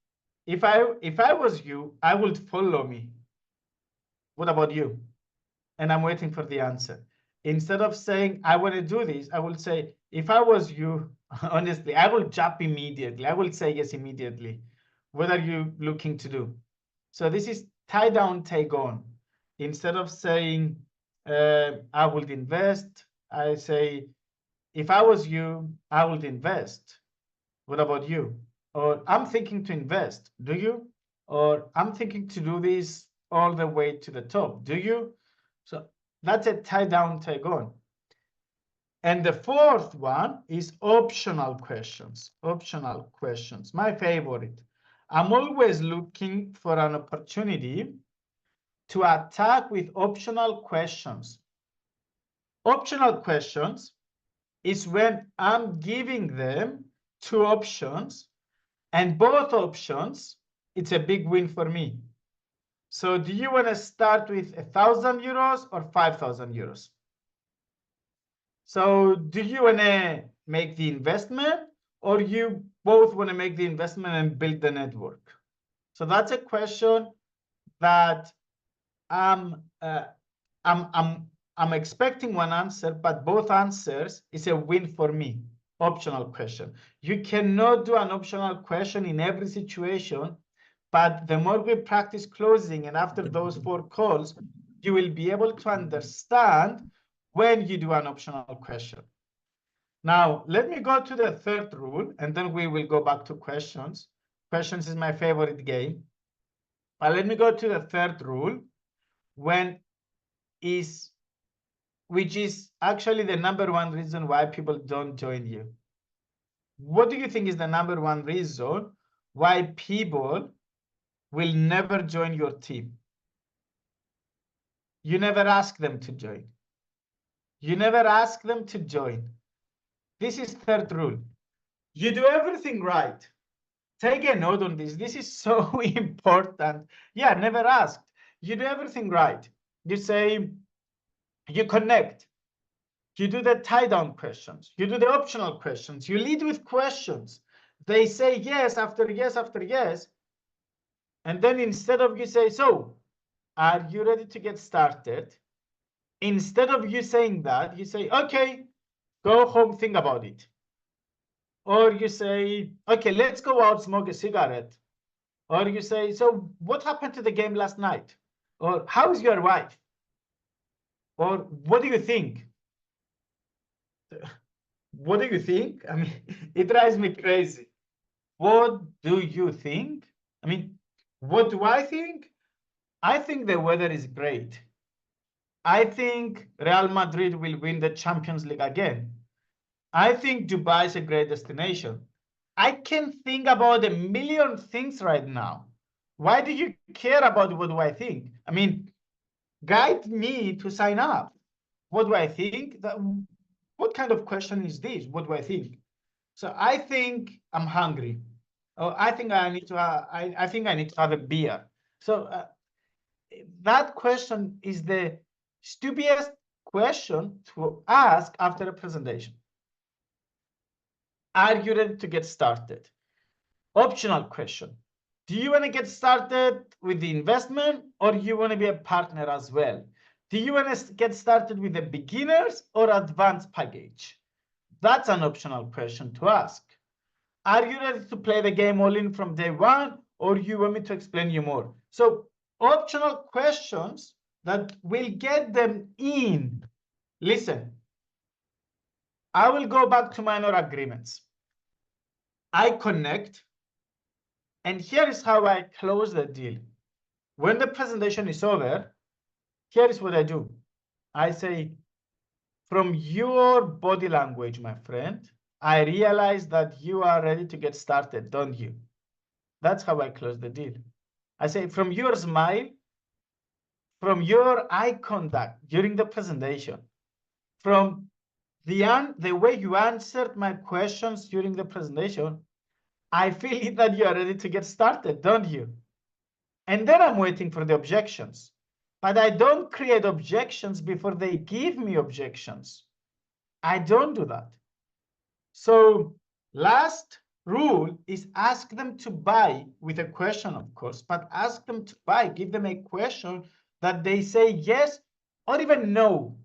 if I was you, I would follow me. What about you? And I'm waiting for the answer. Instead of saying, I want to do this, I will say, if I was you, Honestly, I will jump immediately. I will say yes immediately. What are you looking to do? So this is tie down, take on. Instead of saying, I would invest, I say, if I was you, I would invest. What about you? Or I'm thinking to invest. Do you? Or I'm thinking to do this all the way to the top. Do you? So that's a tie down, take on. And the fourth one is optional questions. Optional questions, my favorite. I'm always looking for an opportunity to attack with optional questions. Optional questions is when I'm giving them two options, and both options, it's a big win for me. So do you want to start with 1,000 euros or 5,000 euros? So do you want to make the investment, or you both want to make the investment and build the network? So that's a question that I'm expecting one answer, but both answers is a win for me. Optional question. You cannot do an optional question in every situation, but the more we practice closing, and after those 4 calls, you will be able to understand when you do an optional question. Now, let me go to the third rule, and then we will go back to questions. Questions is my favorite game. But let me go to the third rule, which is actually the number one reason why people don't join you. What do you think is the number one reason why people will never join your team? You never ask them to join. You never ask them to join. This is third rule. You do everything right. Take a note on this. This is so important. Yeah, never asked. You do everything right. You say, you connect. You do the tie-down questions. You do the optional questions. You lead with questions. They say yes after yes after yes. And then instead of you say, so, are you ready to get started? Instead of you saying that, you say, okay, go home, think about it. Or you say, okay, let's go out, smoke a cigarette. Or you say, so what happened to the game last night? Or how's your wife? Or what do you think? What do you think? I mean, it drives me crazy. What do you think? I mean, what do I think? I think the weather is great. I think Real Madrid will win the Champions League again. I think Dubai is a great destination. I can think about a million things right now. Why do you care about what do I think? I mean, guide me to sign up. What do I think? What kind of question is this? What do I think? So I think I'm hungry. Oh, I think I need to. I think I need to have a beer. So that question is the stupidest question to ask after a presentation. Are you ready to get started? Optional question. Do you want to get started with the investment, or you want to be a partner as well? Do you want to get started with the beginners or advanced package? That's an optional question to ask. Are you ready to play the game all in from day one, or you want me to explain you more? So optional questions that will get them in. Listen, I will go back to minor agreements. I connect, and here is how I close the deal. When the presentation is over, here is what I do. I say, from your body language, my friend, I realize that you are ready to get started, don't you? That's how I close the deal. I say, from your smile, from your eye contact during the presentation, from the way you answered my questions during the presentation, I feel that you are ready to get started, don't you? And then I'm waiting for the objections. But I don't create objections before they give me objections. I don't do that. So last rule is ask them to buy with a question, of course, but ask them to buy, give them a question that they say yes or even no.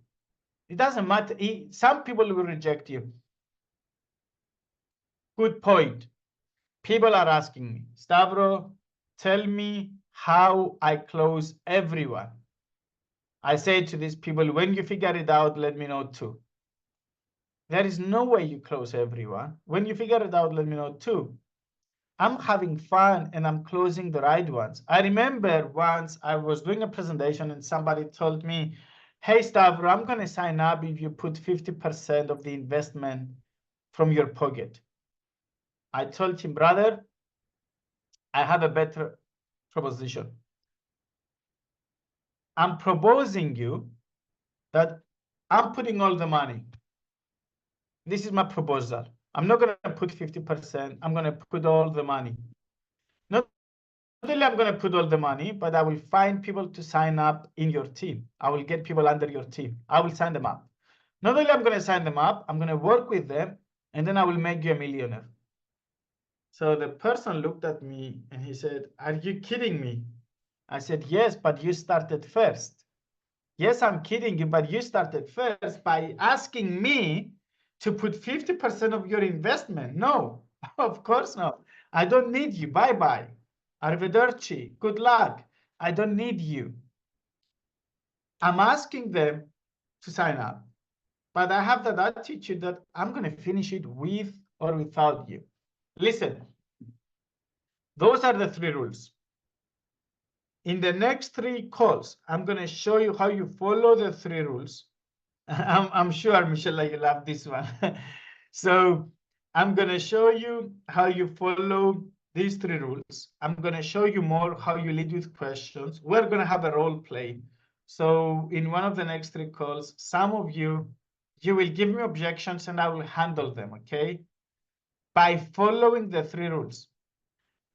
It doesn't matter. Some people will reject you. good point. People are asking me, Stavro, tell me how I close everyone. I say to these people, when you figure it out, let me know too. There is no way you close everyone. When you figure it out, let me know too. I'm having fun and I'm closing the right ones. I remember once I was doing a presentation and somebody told me, hey, Stavro, I'm going to sign up if you put 50% of the investment from your pocket. I told him, brother, I have a better proposition. I'm proposing you that I'm putting all the money. This is my proposal. I'm not going to put 50%. I'm going to put all the money. Not only I'm going to put all the money, but I will find people to sign up in your team. I will get people under your team. I will sign them up. Not only I'm going to sign them up, I'm going to work with them, and then I will make you a millionaire. So the person looked at me and he said, are you kidding me? I said, yes, but you started first. Yes, I'm kidding you, but you started first by asking me to put 50% of your investment. No, of course not. I don't need you. Bye-bye. Arrivederci. Good luck. I don't need you. I'm asking them to sign up, but I have that attitude that I'm going to finish it with or without you. Listen, those are the 3 rules. In the next 3 calls, I'm going to show you how you follow the 3 rules. I'm sure, Michelle, you love this one. So I'm going to show you how you follow these 3 rules. I'm going to show you more how you lead with questions. We're going to have a role play. So in one of the next 3 calls, some of you will give me objections and I will handle them, okay? By following the 3 rules.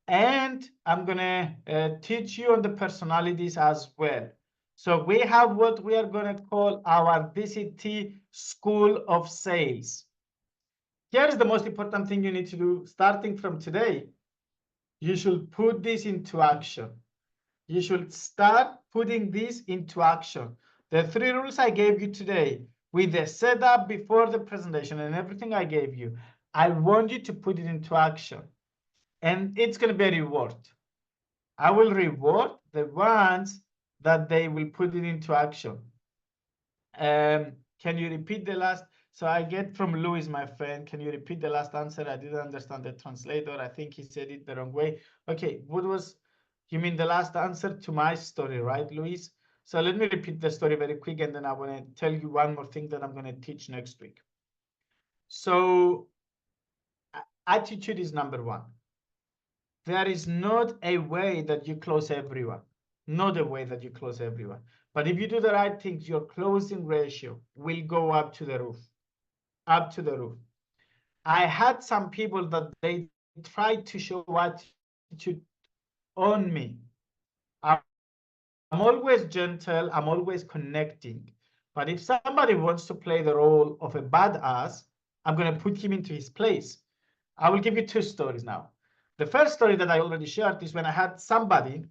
And I'm going to teach you on the personalities as well. So we have what we are going to call our VCT School of Sales. Here is the most important thing you need to do starting from today. You should put this into action. You should start putting this into action. The 3 rules I gave you today with the setup before the presentation and everything I gave you, I want you to put it into action. And it's going to be a reward. I will reward the ones that they will put it into action. Can you repeat the last? So I get from Louis, my friend, can you repeat the last answer? I didn't understand the translator. I think he said it the wrong way. Okay, what was, you mean the last answer to my story, right, Louis? So let me repeat the story very quick, and then I want to tell you one more thing that I'm going to teach next week. So attitude is number 1. There is not a way that you close everyone. Not a way that you close everyone. But if you do the right things, your closing ratio will go up to the roof. Up to the roof. I had some people that they tried to show attitude on me. I'm always gentle. I'm always connecting. But if somebody wants to play the role of a badass, I'm going to put him into his place. I will give you 2 stories now. The first story that I already shared is when I had somebody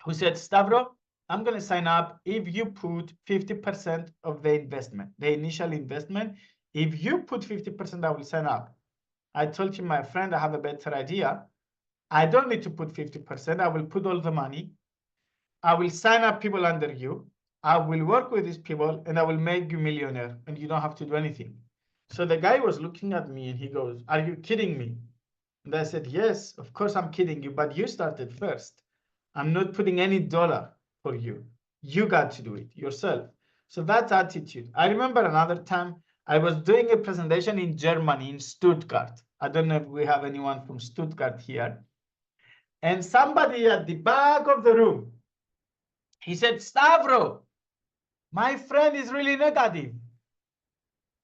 who said, Stavro, I'm going to sign up if you put 50% of the investment, the initial investment. If you put 50%, I will sign up. I told him, my friend, I have a better idea. I don't need to put 50%. I will put all the money. I will sign up people under you. I will work with these people and I will make you millionaire and you don't have to do anything. So the guy was looking at me and he goes, are you kidding me? And I said, yes, of course I'm kidding you, but you started first. I'm not putting any dollar for you. You got to do it yourself. So that's attitude. I remember another time I was doing a presentation in Germany, in Stuttgart. I don't know if we have anyone from Stuttgart here. And somebody at the back of the room, he said, Stavro, my friend is really negative.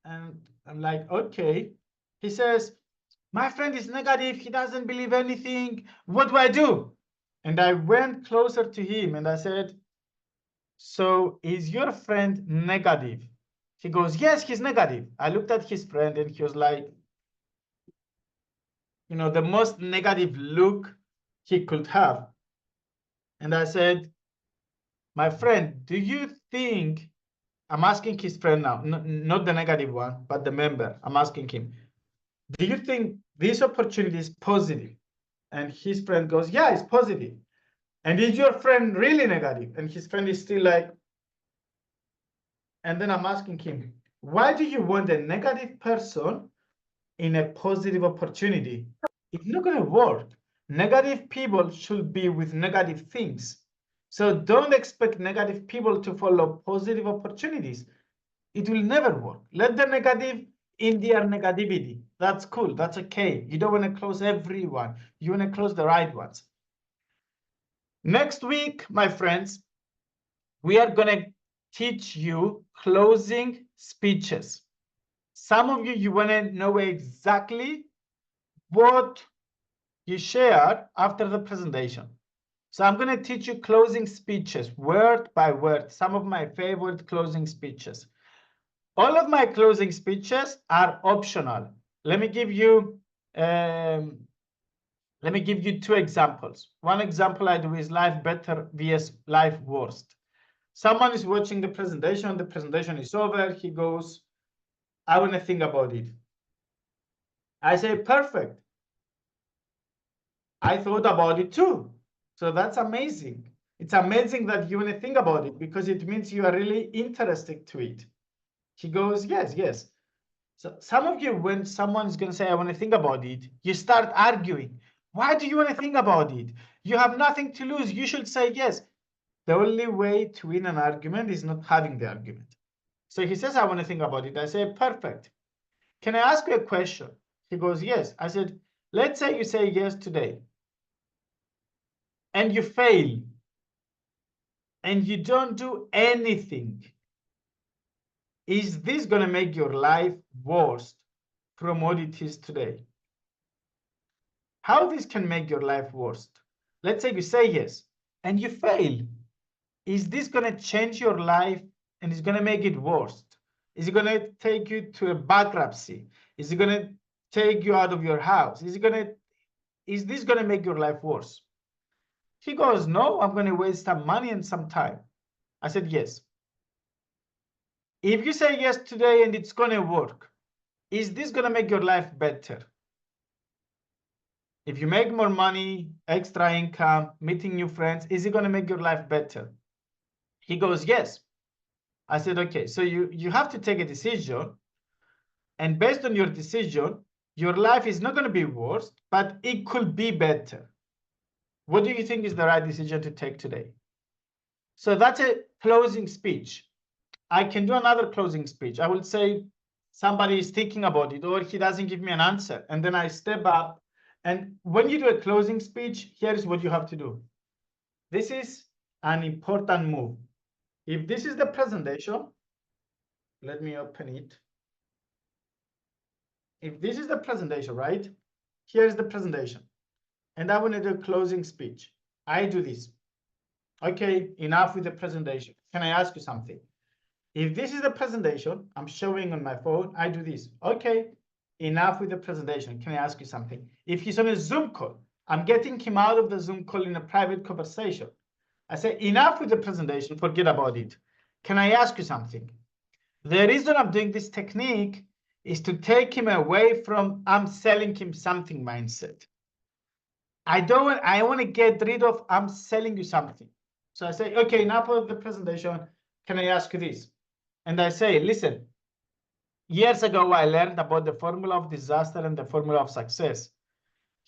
And I'm like, okay. He says, my friend is negative. He doesn't believe anything. What do I do? And I went closer to him and I said, so is your friend negative? He goes, yes, he's negative. I looked at his friend and he was like, you know, the most negative look he could have. And I said, my friend, do you think, I'm asking his friend now, not the negative one, but the member, I'm asking him, do you think this opportunity is positive? And his friend goes, yeah, it's positive. And is your friend really negative? And his friend is still like, and then I'm asking him, why do you want a negative person in a positive opportunity? It's not going to work. Negative people should be with negative things. So don't expect negative people to follow positive opportunities. It will never work. Let the negative in their negativity. That's cool. That's okay. You don't want to close everyone. You want to close the right ones. Next week, my friends, we are going to teach you closing speeches. Some of you, you want to know exactly what you share after the presentation. So I'm going to teach you closing speeches, word by word, some of my favorite closing speeches. All of my closing speeches are optional. Let me give you two examples. One example I do is life better vs life worst. Someone is watching the presentation is over, he goes, I want to think about it. I say, perfect. I thought about it too. So that's amazing. It's amazing that you want to think about it because it means you are really interested to it. He goes, yes, yes. So some of you, when someone is going to say, I want to think about it, you start arguing. Why do you want to think about it? You have nothing to lose. You should say yes. The only way to win an argument is not having the argument. So he says, I want to think about it. I say, perfect. Can I ask you a question? He goes, yes. I said, let's say you say yes today and you fail and you don't do anything. Is this going to make your life worse from what it is today? How this can make your life worse? Let's say you say yes and you fail. Is this going to change your life and is going to make it worse? Is it going to take you to a bankruptcy? Is it going to take you out of your house? Is this going to make your life worse? He goes, no, I'm going to waste some money and some time. I said, yes. If you say yes today and it's going to work, is this going to make your life better? If you make more money, extra income, meeting new friends, is it going to make your life better? He goes, yes. I said, okay, so you have to take a decision. And based on your decision, your life is not going to be worse, but it could be better. What do you think is the right decision to take today? So that's a closing speech. I can do another closing speech. I will say somebody is thinking about it or he doesn't give me an answer. And then I step up. And when you do a closing speech, here is what you have to do. This is an important move. If this is the presentation, let me open it. If this is the presentation, right? Here's the presentation. And I want to do a closing speech. I do this. Okay, enough with the presentation. Can I ask you something? If this is the presentation I'm showing on my phone, I do this. Okay, enough with the presentation. Can I ask you something? If he's on a Zoom call, I'm getting him out of the Zoom call in a private conversation. I say, enough with the presentation, forget about it. Can I ask you something? The reason I'm doing this technique is to take him away from I'm selling him something mindset. I want to get rid of I'm selling you something. So I say, okay, now for the presentation, can I ask you this? And I say, listen, years ago, I learned about the formula of disaster and the formula of success.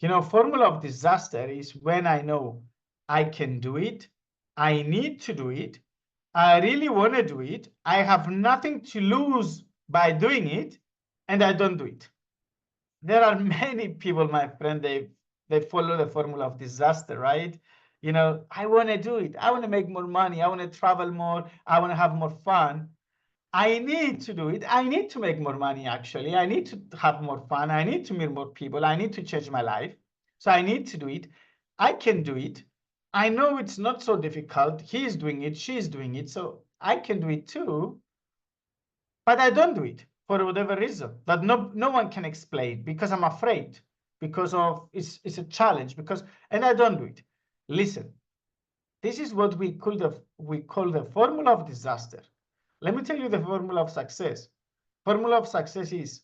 Formula of disaster is when I know I can do it, I need to do it, I really want to do it, I have nothing to lose by doing it, and I don't do it. There are many people, my friend, they follow the formula of disaster, right? I want to do it. I want to make more money. I want to travel more. I want to have more fun. I need to do it. I need to make more money, actually. I need to have more fun. I need to meet more people. I need to change my life. So I need to do it. I can do it. I know it's not so difficult. He's doing it. She's doing it. So I can do it too. But I don't do it for whatever reason that no one can explain because I'm afraid, because of it's a challenge, and I don't do it. Listen, this is what we call the formula of disaster. Let me tell you the formula of success. Formula of success is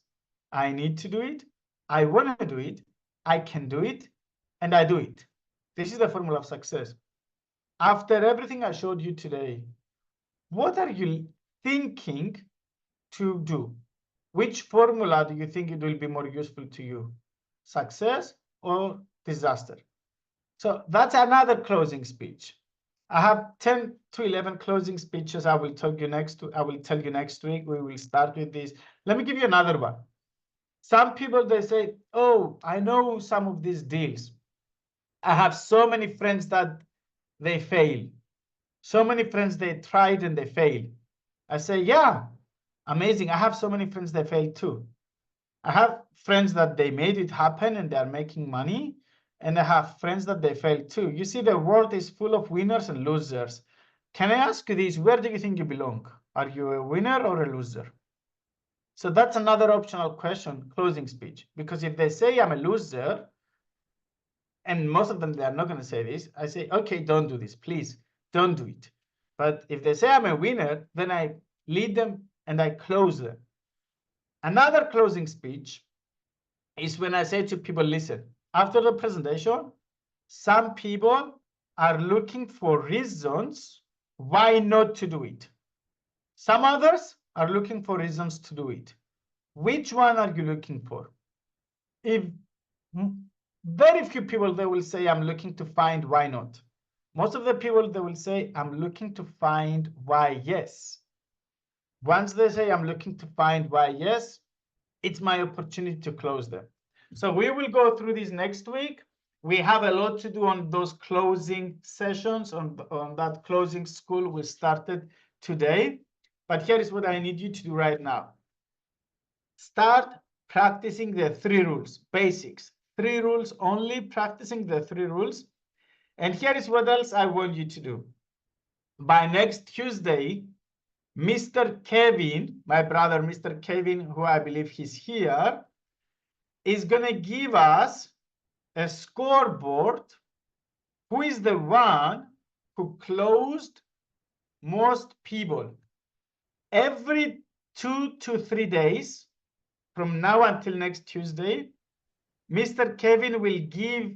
I need to do it, I want to do it, I can do it, and I do it. This is the formula of success. After everything I showed you today, what are you thinking to do? Which formula do you think it will be more useful to you? Success or disaster? So that's another closing speech. I have 10 to 11 closing speeches. I will tell you next week. We will start with this. Let me give you another one. Some people, they say, oh, I know some of these deals. I have so many friends that they fail. So many friends, they tried and they failed. I say, yeah, amazing. I have so many friends that failed too. I have friends that they made it happen and they are making money. And I have friends that they failed too. You see, the world is full of winners and losers. Can I ask you this? Where do you think you belong? Are you a winner or a loser? So that's another optional question, closing speech. Because if they say I'm a loser, and most of them, they are not going to say this, I say, okay, don't do this, please, don't do it. But if they say I'm a winner, then I lead them and I close them. Another closing speech is when I say to people, listen, after the presentation, some people are looking for reasons why not to do it. Some others are looking for reasons to do it. Which one are you looking for? If very few people, they will say, I'm looking to find why not. Most of the people, they will say, I'm looking to find why yes. Once they say, I'm looking to find why yes, it's my opportunity to close them. So we will go through this next week. We have a lot to do on those closing sessions, on that closing school we started today. But here is what I need you to do right now. Start practicing the 3 rules, basics. 3 rules only, practicing the 3 rules. And here is what else I want you to do. By next Tuesday, Mr. Kevin, my brother, Mr. Kevin, who I believe he's here, is going to give us a scoreboard. Who is the one who closed most people? Every 2 to 3 days from now until next Tuesday, Mr. Kevin will give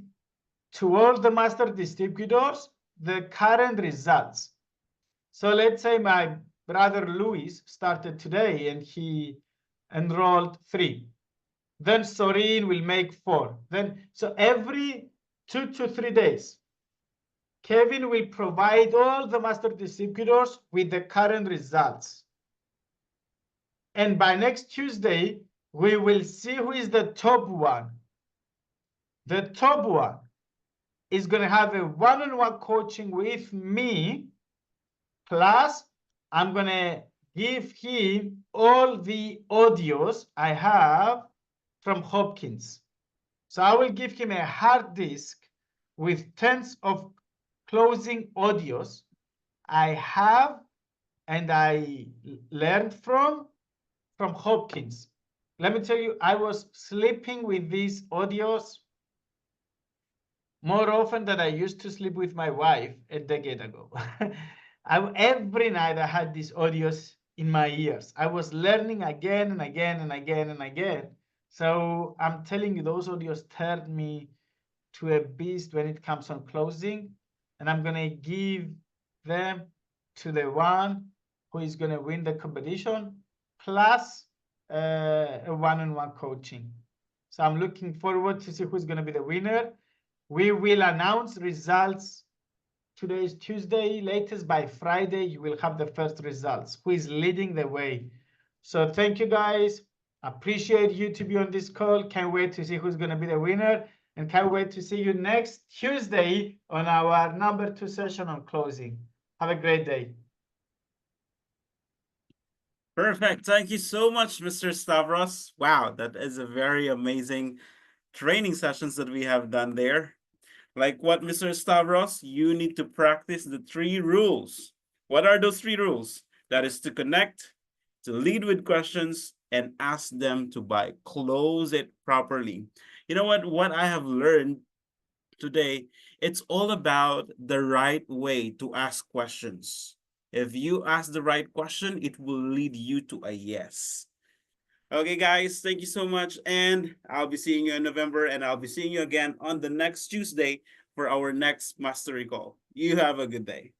to all the master distributors the current results. So let's say my brother Luis started today and he enrolled 3. Then Sorin will make 4. So every 2 to 3 days, Kevin will provide all the master distributors with the current results. And by next Tuesday, we will see who is the top one. The top one is going to have a one-on-one coaching with me. Plus, I'm going to give him all the audios I have from Hopkins. So I will give him a hard disk with tens of closing audios I have and I learned from Hopkins. Let me tell you, I was sleeping with these audios more often than I used to sleep with my wife a decade ago. Every night I had these audios in my ears. I was learning again and again and again and again. So I'm telling you, those audios turned me to a beast when it comes on closing. And I'm going to give them to the one who is going to win the competition, plus a one-on-one coaching. So I'm looking forward to see who's going to be the winner. We will announce results. Today is Tuesday. Latest by Friday, you will have the first results. Who is leading the way? So thank you, guys. Appreciate you to be on this call. Can't wait to see who's going to be the winner. And can't wait to see you next Tuesday on our number 2 session on closing. Have a great day. Perfect. Thank you so much, Mr. Stavros. Wow, that is a very amazing training sessions that we have done there. Like what, Mr. Stavros? You need to practice the 3 rules. What are those 3 rules? That is to connect, to lead with questions, and ask them to buy. Close it properly. You know what? What I have learned today, it's all about the right way to ask questions. If you ask the right question, it will lead you to a yes. Okay, guys, thank you so much. And I'll be seeing you in November, and I'll be seeing you again on the next Tuesday for our next mastery call. You have a good day.